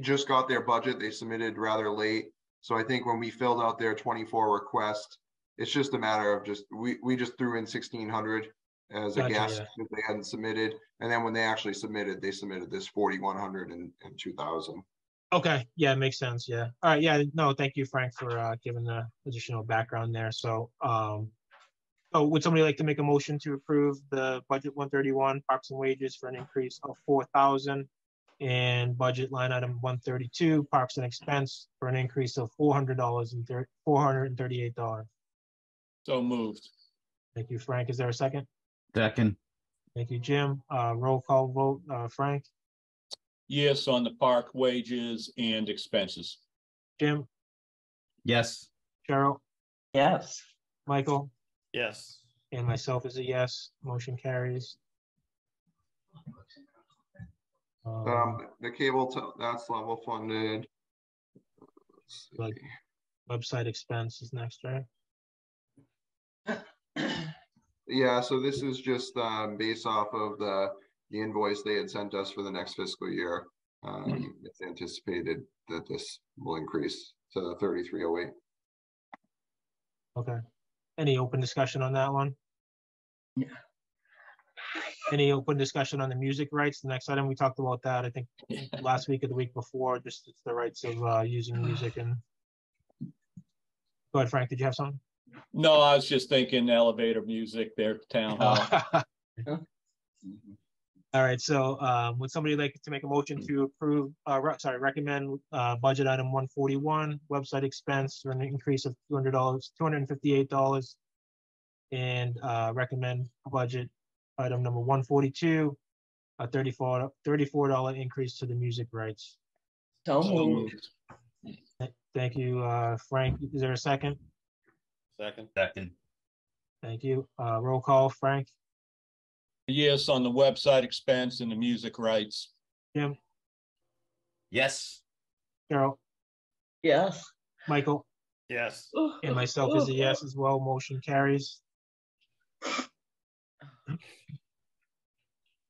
just got their budget, they submitted rather late. So I think when we filled out their 24 request, it's just a matter of we just threw in 1,600 as a guess if they hadn't submitted. And then when they actually submitted, they submitted this 4,100 and 2,000. Okay, yeah, it makes sense, yeah. All right, yeah, no, thank you, Frank, for giving the additional background there. So, would somebody like to make a motion to approve the budget 131 parks and wages for an increase of 4,000 and budget line item 132 parks and expense for an increase of $400 and $438? So moved. Thank you, Frank. Is there a second? Second. Thank you, Jim. Roll call vote. Frank? Yes, on the park wages and expenses. Jim? Yes. Cheryl? Yes. Michael? Yes. And myself is a yes. Motion carries. The cable, that's level funded. Like website expense is next, right? Yeah, so this is just based off of the invoice they had sent us for the next fiscal year. It's anticipated that this will increase to 3,308. Okay. Any open discussion on that one? Yeah. Any open discussion on the music rights? The next item, we talked about that, I think, last week or the week before, just it's the rights of using music. And go ahead, Frank, did you have something? No, I was just thinking elevator music there at town hall. All right, so would somebody like to make a motion to approve, recommend budget item 141, website expense for an increase of $200, $258, and recommend budget item number 142, a $34 increase to the music rights? So moved. Thank you, Frank. Is there a second? Second. Thank you. Roll call, Frank? Yes, on the website expense and the music rights. Jim? Yes. Cheryl? Yes. Michael? Yes. And myself is a yes as well. Motion carries.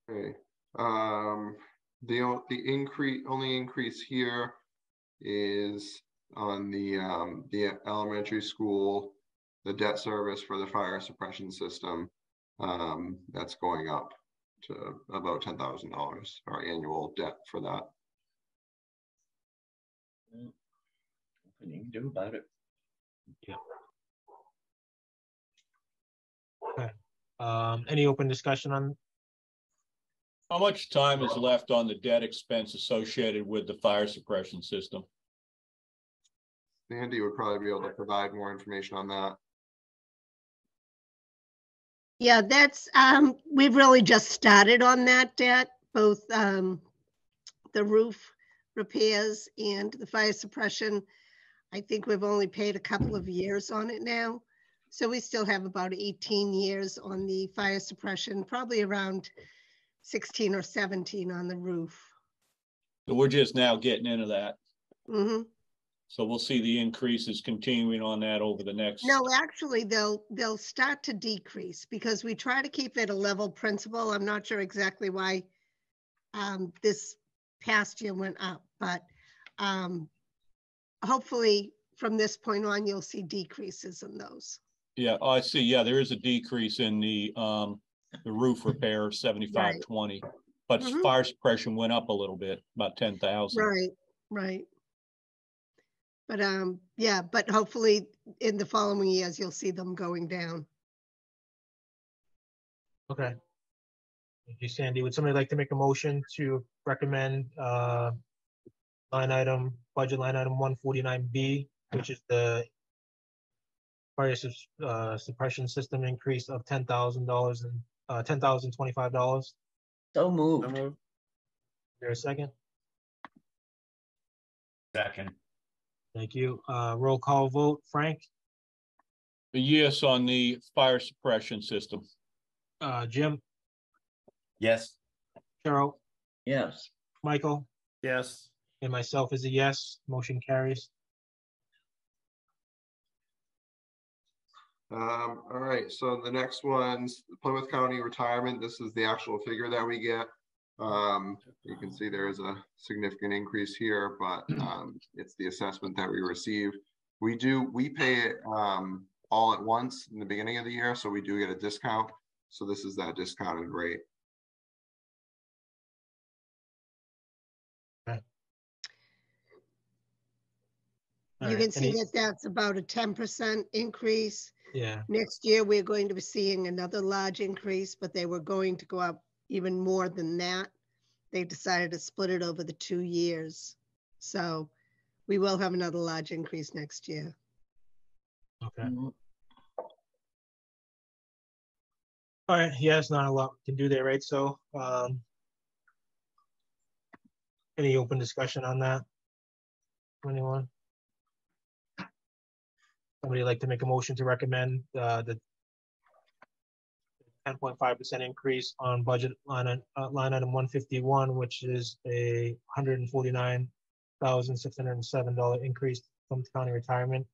Okay. The only increase here is on the elementary school, the debt service for the fire suppression system. That's going up to about $10,000, our annual debt for that. Nothing you can do about it. Yeah. Okay. Any open discussion on? How much time is left on the debt expense associated with the fire suppression system? Sandy would probably be able to provide more information on that. Yeah, that's, we've really just started on that debt, both the roof repairs and the fire suppression. I think we've only paid a couple of years on it now. So we still have about 18 years on the fire suppression, probably around 16 or 17 on the roof. So we're just now getting into that. Mm-hmm. So we'll see the increases continuing on that over the next. No, actually, they'll start to decrease because we try to keep it a level principal. I'm not sure exactly why this past year went up, but hopefully from this point on, you'll see decreases in those. Yeah, I see. Yeah, there is a decrease in the roof repair, 7520, but fire suppression went up a little bit, about 10,000. Right, right. But yeah, but hopefully in the following years, you'll see them going down. Okay. Thank you, Sandy. Would somebody like to make a motion to recommend budget line item 149B, which is the fire suppression system increase of $10,000 and $10,025? So moved. Is there a second? Second. Thank you. Roll call vote. Frank? A yes on the fire suppression system. Jim? Yes. Cheryl? Yes. Michael? Yes. And myself is a yes. Motion carries. All right, so the next one's Plymouth County retirement. This is the actual figure that we get. You can see there is a significant increase here, but it's the assessment that we receive. We pay it all at once in the beginning of the year, so we do get a discount. So this is that discounted rate. Okay. You can see that that's about a 10% increase. Yeah. Next year, we're going to be seeing another large increase, but they were going to go up even more than that. They decided to split it over the 2 years. So we will have another large increase next year. Okay. All right. Yeah, it's not a lot we can do there, right? So any open discussion on that? Anyone? Somebody like to make a motion to recommend the 10.5% increase on budget line item 151, which is a $149,607 increase from county retirement.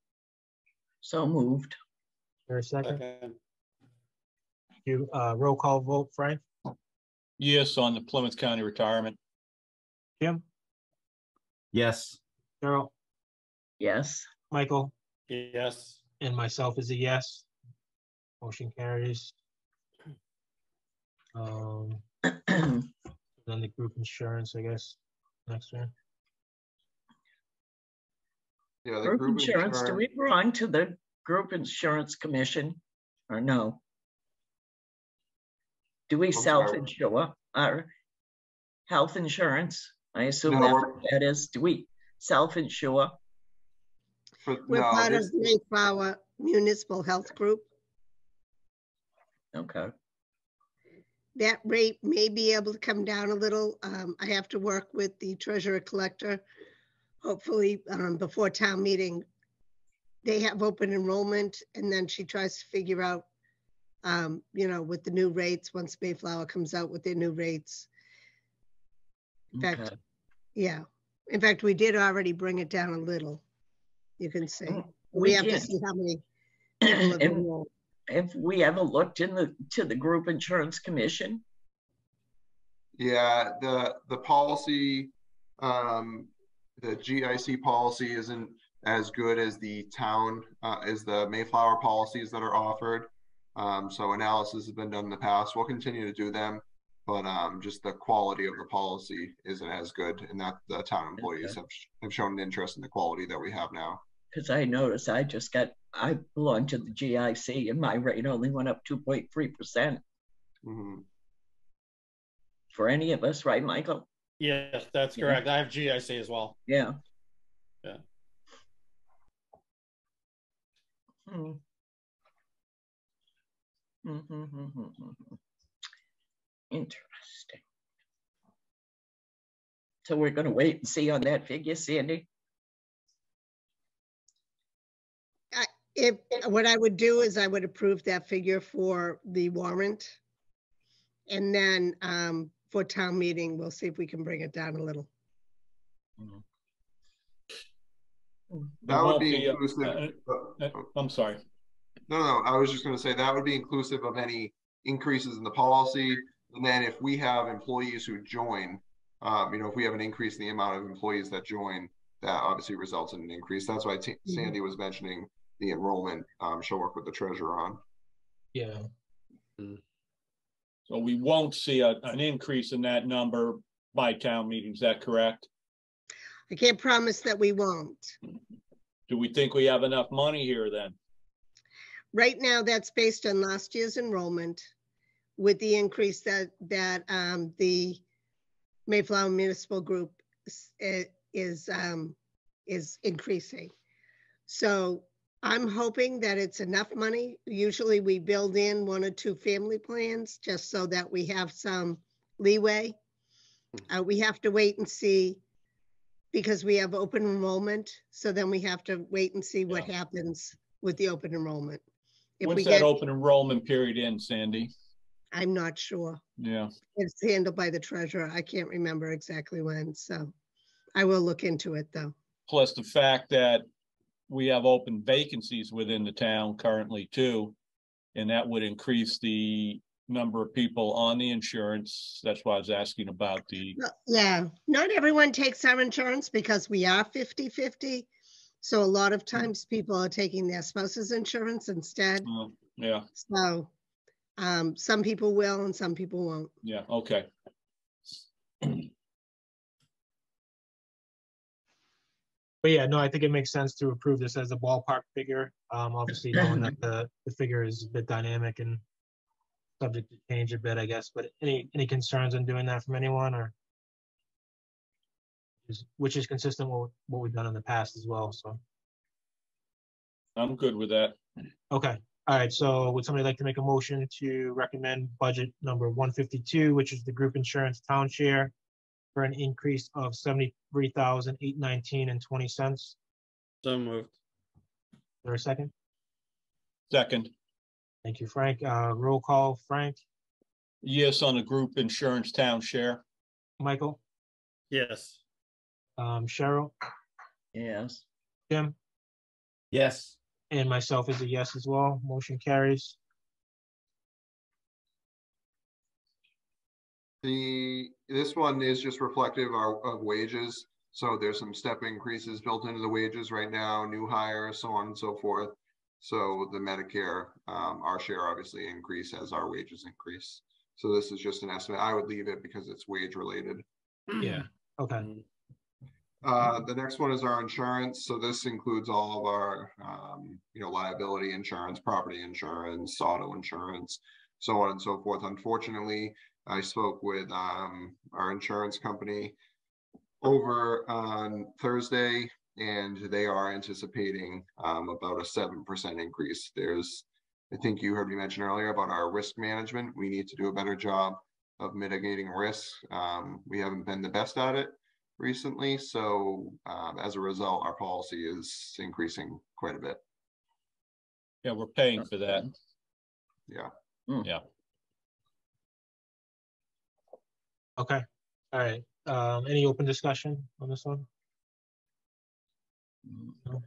So moved. For a second. Thank you. Roll call vote. Frank? Yes on the Plymouth County retirement. Jim? Yes. Cheryl? Yes. Michael? Yes. And myself is a yes. Motion carries. Then the group insurance, I guess, next one. Yeah, the Group insurance, do we belong to the Group Insurance Commission or no? Do we self-insure our health insurance? I assume that's what that is. Do we self-insure? We're part of the Mayflower Municipal Health Group. Okay. That rate may be able to come down a little. I have to work with the treasurer collector. Hopefully before town meeting, they have open enrollment, and then she tries to figure out, you know, with the new rates, once Mayflower comes out with their new rates. In fact, yeah. In fact, we did already bring it down a little. You can see. We have to see how many people have enrolled. Have we ever looked to the Group Insurance Commission? Yeah, the policy, the GIC policy isn't as good as the town, as the Mayflower policies that are offered. So analysis has been done in the past. We'll continue to do them, but just the quality of the policy isn't as good, and that the town employees have shown an interest in the quality that we have now. Because I noticed I belong to the GIC and my rate only went up 2.3%. For any of us, right, Michael? Yes, that's correct. I have GIC as well. Yeah. Yeah. Interesting. So we're going to wait and see on that figure, Sandy? What I would do is I would approve that figure for the warrant. And then for town meeting, we'll see if we can bring it down a little. That would won't be be, inclusive. I'm sorry. No, I was just going to say that would be inclusive of any increases in the policy. And then if we have employees who join, if we have an increase in the amount of employees that join, that obviously results in an increase. That's why Sandy was mentioning the enrollment. She'll work with the treasurer on. Yeah. So we won't see an increase in that number by town meeting. Is that correct? I can't promise that we won't. Do we think we have enough money here then? Right now, that's based on last year's enrollment with the increase that the Mayflower Municipal Group is increasing. So I'm hoping that it's enough money. Usually we build in 1 or 2 family plans just so that we have some leeway. We have to wait and see because we have open enrollment. So then we have to wait and see what happens with the open enrollment. When's that open enrollment period in, Sandy? I'm not sure. Yeah. It's handled by the treasurer. I can't remember exactly when, so I will look into it though. Plus the fact that we have open vacancies within the town currently too, and that would increase the number of people on the insurance. That's why I was asking about the. Yeah, not everyone takes our insurance because we are 50-50. So a lot of times people are taking their spouse's insurance instead. Yeah. So some people will and some people won't. Yeah, okay. But yeah, no, I think it makes sense to approve this as a ballpark figure. Obviously knowing that the figure is a bit dynamic and subject to change a bit, I guess. But any concerns on doing that from anyone, or which is consistent with what we've done in the past as well. So I'm good with that. okay. All right. So would somebody like to make a motion to recommend budget number 152, which is the group insurance town share, for an increase of $73,819.20? So moved. Is there a second? Second. Thank you, Frank. Roll call, Frank. Yes, on the group insurance town share. Michael. Yes. Cheryl. Yes. Jim. Yes. And myself is a yes as well. Motion carries. This one is just reflective of wages. So there's some step increases built into the wages right now, new hires, so on and so forth. So the Medicare, our share obviously increase as our wages increase. So this is just an estimate. I would leave it because it's wage related. Yeah. Okay. The next one is our insurance. So this includes all of our, liability insurance, property insurance, auto insurance, so on and so forth. Unfortunately, I spoke with our insurance company over on Thursday, and they are anticipating about a 7% increase. I think you heard me mention earlier about our risk management. We need to do a better job of mitigating risk. We haven't been the best at it recently. So as a result, our policy is increasing quite a bit. Yeah, we're paying for that. Yeah. Yeah. Okay. All right. Any open discussion on this one? No?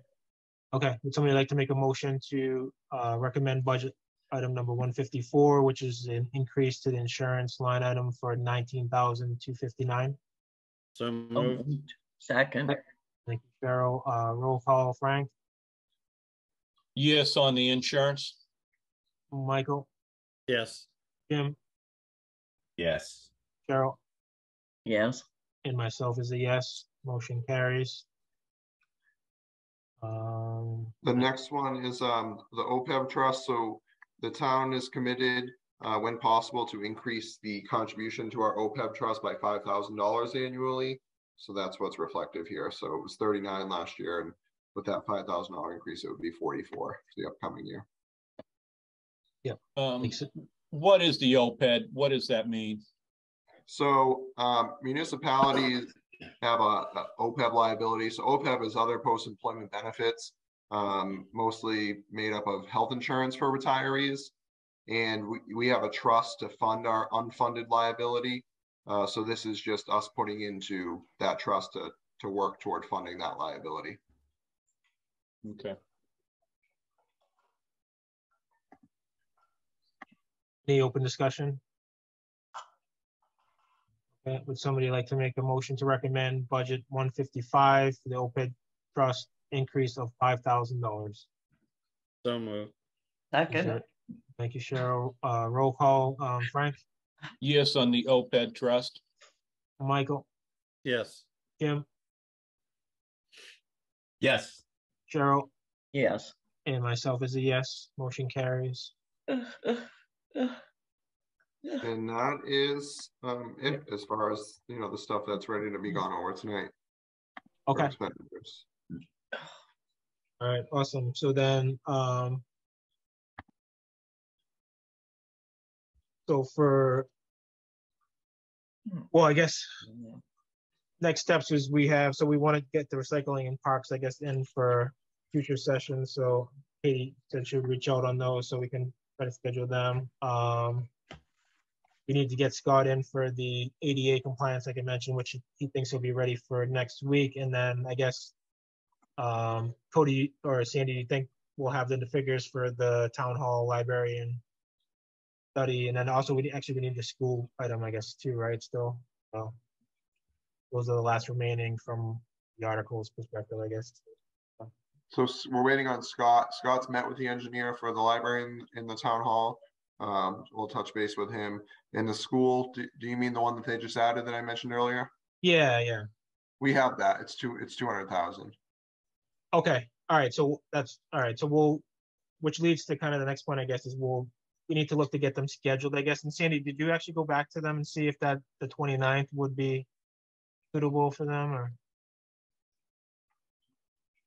Okay. Would somebody like to make a motion to recommend budget item number 154, which is an increase to the insurance line item for $19,259? So moved. Second. Thank you, Cheryl. Roll call, Frank. Yes, on the insurance. Michael. Yes. Jim. Yes. Cheryl. Yes. And myself is a yes. Motion carries. The next one is the OPEB trust. So the town is committed, when possible, to increase the contribution to our OPEB trust by $5,000 annually. So that's what's reflective here. So it was 39 last year, and with that $5,000 increase, it would be 44 for the upcoming year. Yeah. What is the OPEB? What does that mean? So municipalities have a OPEB liability. So OPEB is other post-employment benefits, mostly made up of health insurance for retirees. And we have a trust to fund our unfunded liability. So this is just us putting into that trust to work toward funding that liability. Okay. Any open discussion? Okay, would somebody like to make a motion to recommend budget 155 for the OPEB trust increase of $5,000? So moved. Second, Thank you, Cheryl. Roll call, Frank, Yes, on the OPEB trust. Michael, Yes. Jim, Yes. Cheryl, yes. and myself is a yes. Motion carries. And that is it as far as, you know, the stuff that's ready to be gone over tonight. for Okay, expenditures. all right, awesome. So then, so for, well, I guess next steps is we have, so we want to get the recycling and parks, I guess, in for future sessions. So Katie said she'll reach out on those so we can try to schedule them. We need to get Scott in for the ADA compliance, like I mentioned, which he thinks he'll be ready for next week. And then I guess Cody or Sandy, do you think we'll have the figures for the town hall, library, and study? And then also we need the school item, I guess, too, right? Still, so those are the last remaining from the article's perspective, I guess. So we're waiting on Scott. Scott's met with the engineer for the library in the town hall. We'll touch base with him. In the school, do you mean the one that they just added that I mentioned earlier? Yeah. We have that. It's 200,000. Okay, all right, so that's, all right, so which leads to kind of the next point, I guess, is we need to look to get them scheduled, I guess. And Sandy, did you actually go back to them and see if the 29th would be suitable for them, or?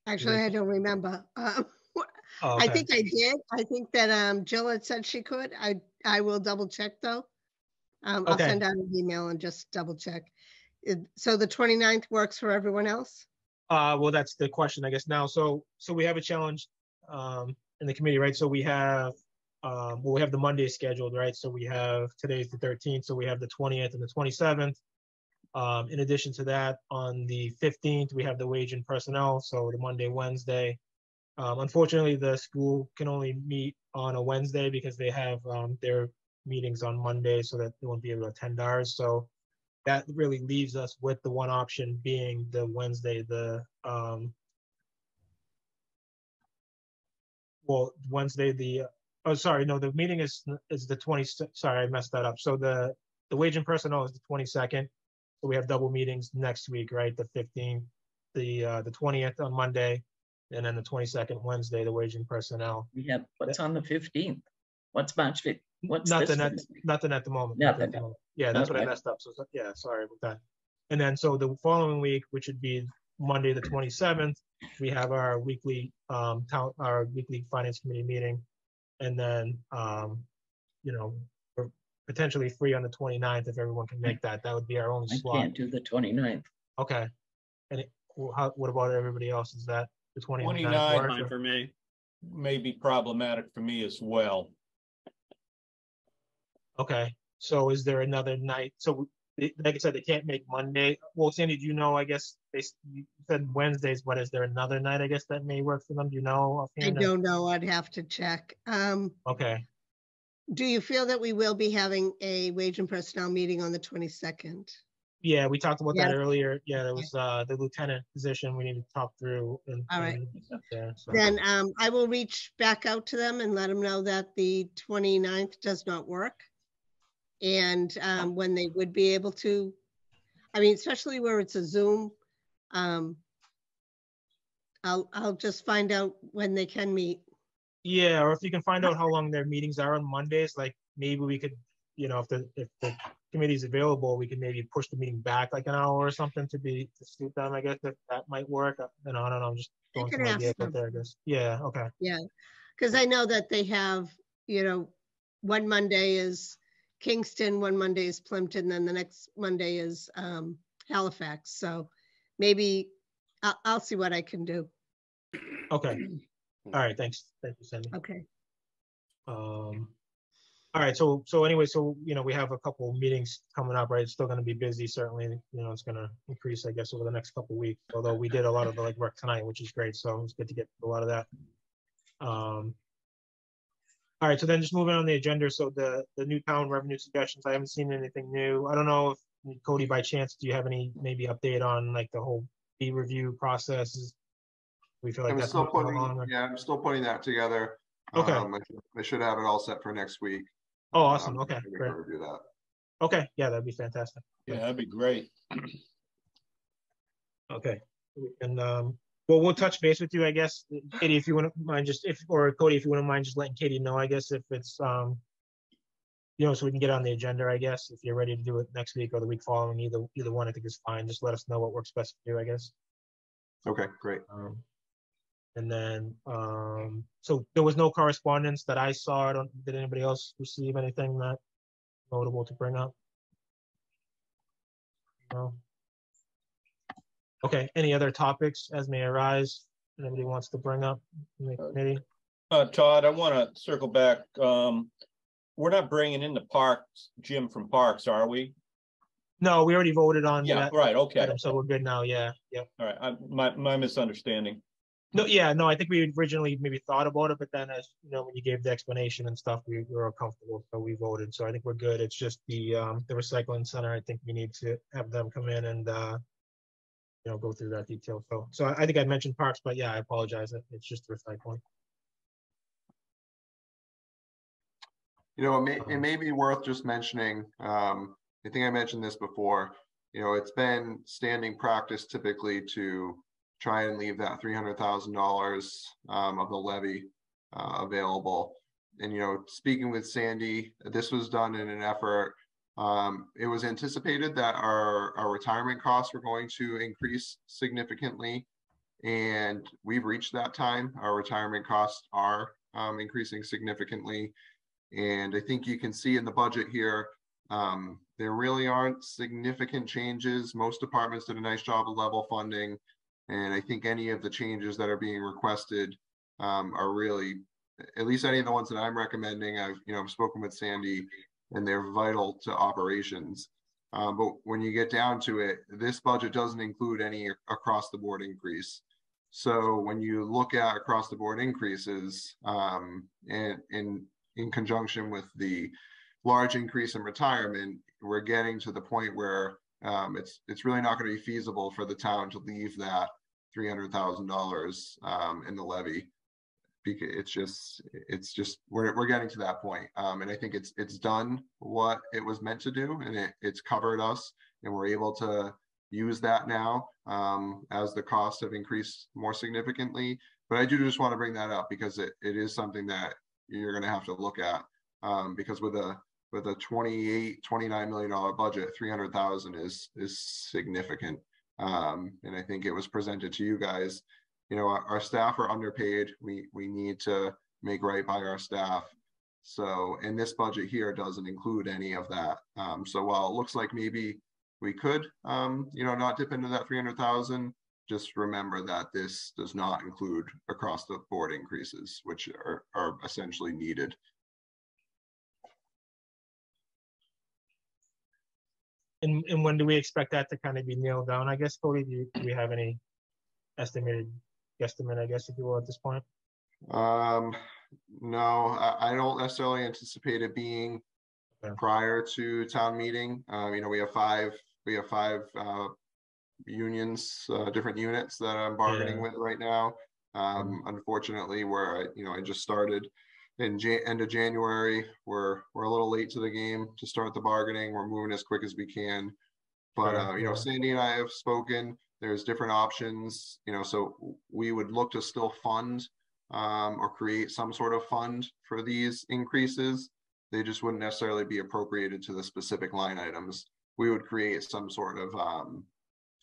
Actually, I don't remember. Oh, I okay. think I did. I think that Jill had said she could. I will double check though. I'll Okay. send out an email and just double check. So the 29th works for everyone else? Well, that's the question, I guess, now. So we have a challenge in the committee, right? So we have, we have the Monday scheduled, right? So we have, today's the 13th, so we have the 20th and the 27th. In addition to that, on the 15th, we have the wage and personnel, so the Monday, Wednesday. Unfortunately, the school can only meet on a Wednesday because they have their meetings on Monday, so that they won't be able to attend ours. So that really leaves us with the one option being the Wednesday, the meeting is the 20th. Sorry, I messed that up. So the wage and personnel is the 22nd. So we have double meetings next week, right? The 15th, the 20th on Monday, and then the 22nd Wednesday, the wage and personnel. We have, what's on the 15th? What's March 15th? What's Nothing this at Wednesday? nothing at the moment. Nothing. At the moment. Yeah, that's what I Okay. messed up. So yeah, sorry about that. And then so the following week, which would be Monday the 27th, we have our weekly weekly finance committee meeting, and then we're potentially free on the 29th if everyone can make that. That would be our only I slot. can't do the 29th. Okay. And what about everybody else? Is that the 29th? 29th work, Fine or- for me. May be problematic for me as well. Okay. So is there another night? So like I said, they can't make Monday. Well, Sandy, do you know, I guess you said Wednesdays, but is there another night, I guess, that may work for them? Do you know? I don't know. I'd have to check. Okay. Do you feel that we will be having a wage and personnel meeting on the 22nd? Yeah, we talked about that Yes. earlier. Yeah, there was the lieutenant position we need to talk through. All right. Yeah, so. Then I will reach back out to them and let them know that the 29th does not work. And when they would be able to, I mean, especially where it's a Zoom, I'll just find out when they can meet. Yeah, or if you can find out how long their meetings are on Mondays, like maybe we could, if the committee's available, we could maybe push the meeting back like an hour or something to suit them. I guess if that might work. I don't know. I'm just throwing could some ask ideas them. out there, I guess. Yeah. Okay. Yeah, because I know that they have, one Monday is Kingston, one Monday is Plimpton, then the next Monday is Halifax. So maybe I'll see what I can do. Okay. All right. Thanks. Thank you, Sandy. Okay. All right, so anyway, so we have a couple meetings coming up, right? It's still going to be busy, certainly. It's going to increase, I guess, over the next couple weeks. Although we did a lot of the work tonight, which is great. So it's good to get a lot of that. All right, so then just moving on the agenda. So the new town revenue suggestions. I haven't seen anything new. I don't know if Cody, by chance, do you have any maybe update on the whole fee review process? We feel like that's moving along. Yeah, I'm still putting that together. Okay. I should have it all set for next week. Oh, awesome. Okay, we great. can review that. Okay, yeah, that'd be fantastic. Yeah, that'd be great. Okay, and well, we'll touch base with you, I guess, Katie, if you wouldn't mind, or Cody, if you wouldn't mind, just letting Katie know, I guess, if it's so we can get on the agenda, I guess, if you're ready to do it next week or the week following, either one, I think is fine. Just let us know what works best for you, I guess. Okay, great. And then, so there was no correspondence that I saw. Did anybody else receive anything that notable to bring up? No. Okay. Any other topics as may arise? Anybody wants to bring up in the committee? Todd, I want to circle back. We're not bringing in the parks, Jim from Parks, are we? No, we already voted on that. Right. Okay. Item, so we're good now. Yeah. Yep. All right. My misunderstanding. No, yeah, no, I think we originally maybe thought about it, but then as when you gave the explanation and stuff, we were comfortable, so we voted. So I think we're good. It's just the recycling center. I think we need to have them come in and go through that detail. So I think I mentioned parks, but yeah, I apologize. It's just recycling. It may be worth just mentioning. I think I mentioned this before. It's been standing practice typically to try and leave that $300,000 of the levy available. And, speaking with Sandy, this was done in an effort. It was anticipated that our retirement costs were going to increase significantly. And we've reached that time. Our retirement costs are increasing significantly. And I think you can see in the budget here, there really aren't significant changes. Most departments did a nice job of level funding. And I think any of the changes that are being requested are really, at least any of the ones that I'm recommending, I've spoken with Sandy, and they're vital to operations. But when you get down to it, this budget doesn't include any across the board increase. So when you look at across the board increases, and in conjunction with the large increase in retirement, we're getting to the point where it's really not going to be feasible for the town to leave that $300,000 in the levy, because it's just we're getting to that point, and I think it's done what it was meant to do, and it's covered us, and we're able to use that now as the costs have increased more significantly. But I do just want to bring that up because it is something that you're going to have to look at, because with a $29 million budget, 300,000 is significant. And I think it was presented to you guys. Our staff are underpaid. We need to make right by our staff. So, and this budget here doesn't include any of that. So while it looks like maybe we could, not dip into that 300,000, just remember that this does not include across the board increases, which are essentially needed. And when do we expect that to kind of be nailed down? I guess, Cody, do we have any estimated guesstimate, I guess, if you will, at this point? No, I don't necessarily anticipate it being prior to town meeting. We have five unions, different units that I'm bargaining with right now. Unfortunately, where I just started in end of January, we're a little late to the game to start the bargaining. We're moving as quick as we can, but Sandy and I have spoken. There's different options, so we would look to still fund or create some sort of fund for these increases. They just wouldn't necessarily be appropriated to the specific line items. We would create some sort of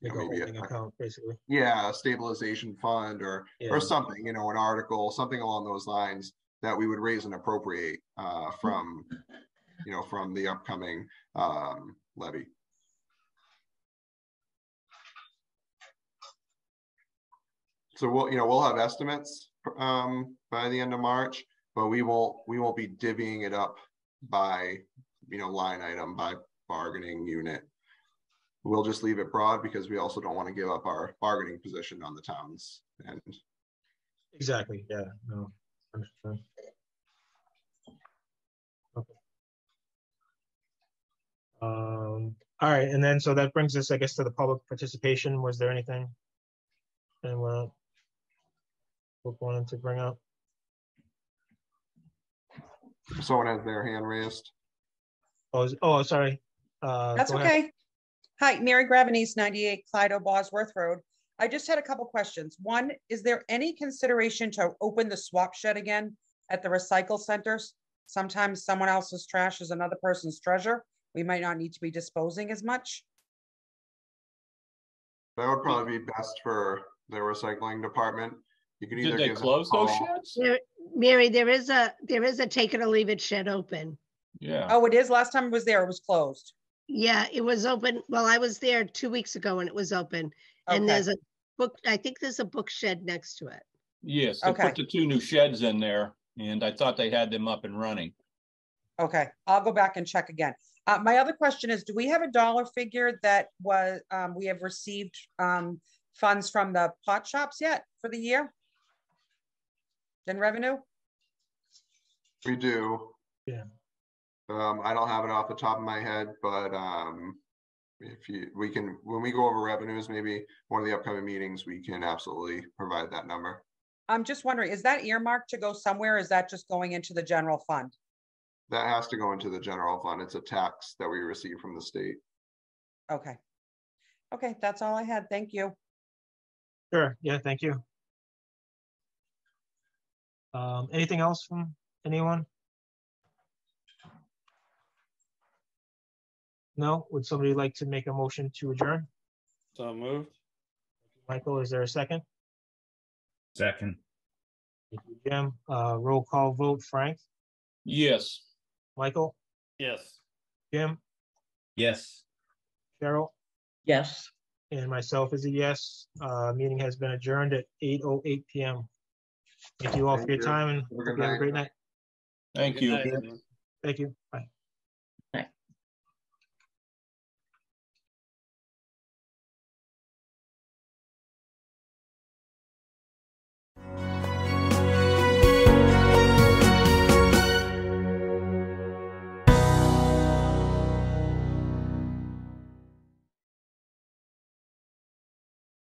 maybe a account, basically. Yeah, a stabilization fund or something, an article, something along those lines that we would raise and appropriate from the upcoming levy. So we'll have estimates by the end of March, but we won't be divvying it up by, line item, by bargaining unit. We'll just leave it broad because we also don't want to give up our bargaining position on the towns. And Exactly, yeah, no, understand. Okay. All right, and then, so that brings us, I guess, to the public participation. Was there anything anyone wanted to bring up? someone has their hand raised. Oh, sorry. That's go ahead. okay. Hi, Mary Gravenese, 98 Clyde Bosworth Road. I just had a couple questions. One, is there any consideration to open the swap shed again at the recycle centers? Sometimes someone else's trash is another person's treasure. We might not need to be disposing as much. That would probably be best for the recycling department. You can either Did they give them close a those call. sheds? Mary, there is a take it or leave it shed open. Yeah. Oh, it is? Last time it was there, it was closed. Yeah, it was open. Well, I was there 2 weeks ago and it was open. And Okay. there's a book, I think there's a book shed next to it. Yes, they Okay. put the 2 new sheds in there, and I thought they had them up and running. Okay, I'll go back and check again. My other question is, do we have a dollar figure that was, we have received funds from the pot shops yet for the year? In revenue? We do. Yeah. I don't have it off the top of my head, but when we go over revenues, maybe one of the upcoming meetings, we can absolutely provide that number. I'm just wondering, is that earmarked to go somewhere? Or is that just going into the general fund? That has to go into the general fund. It's a tax that we receive from the state. Okay. Okay, that's all I had. Thank you. Sure, yeah, thank you. Anything else from anyone? No, would somebody like to make a motion to adjourn? So moved. Michael, is there a second? Second. Thank you, Jim. Roll call vote, Frank, Yes. Michael, Yes. Jim, Yes. Cheryl, Yes. and myself is a yes. Meeting has been adjourned at 8:08 p.m. Thank you all for Thank your you. time and Have a hope good you have a night. great night. Thank Good you. night, everyone. Thank you. Bye.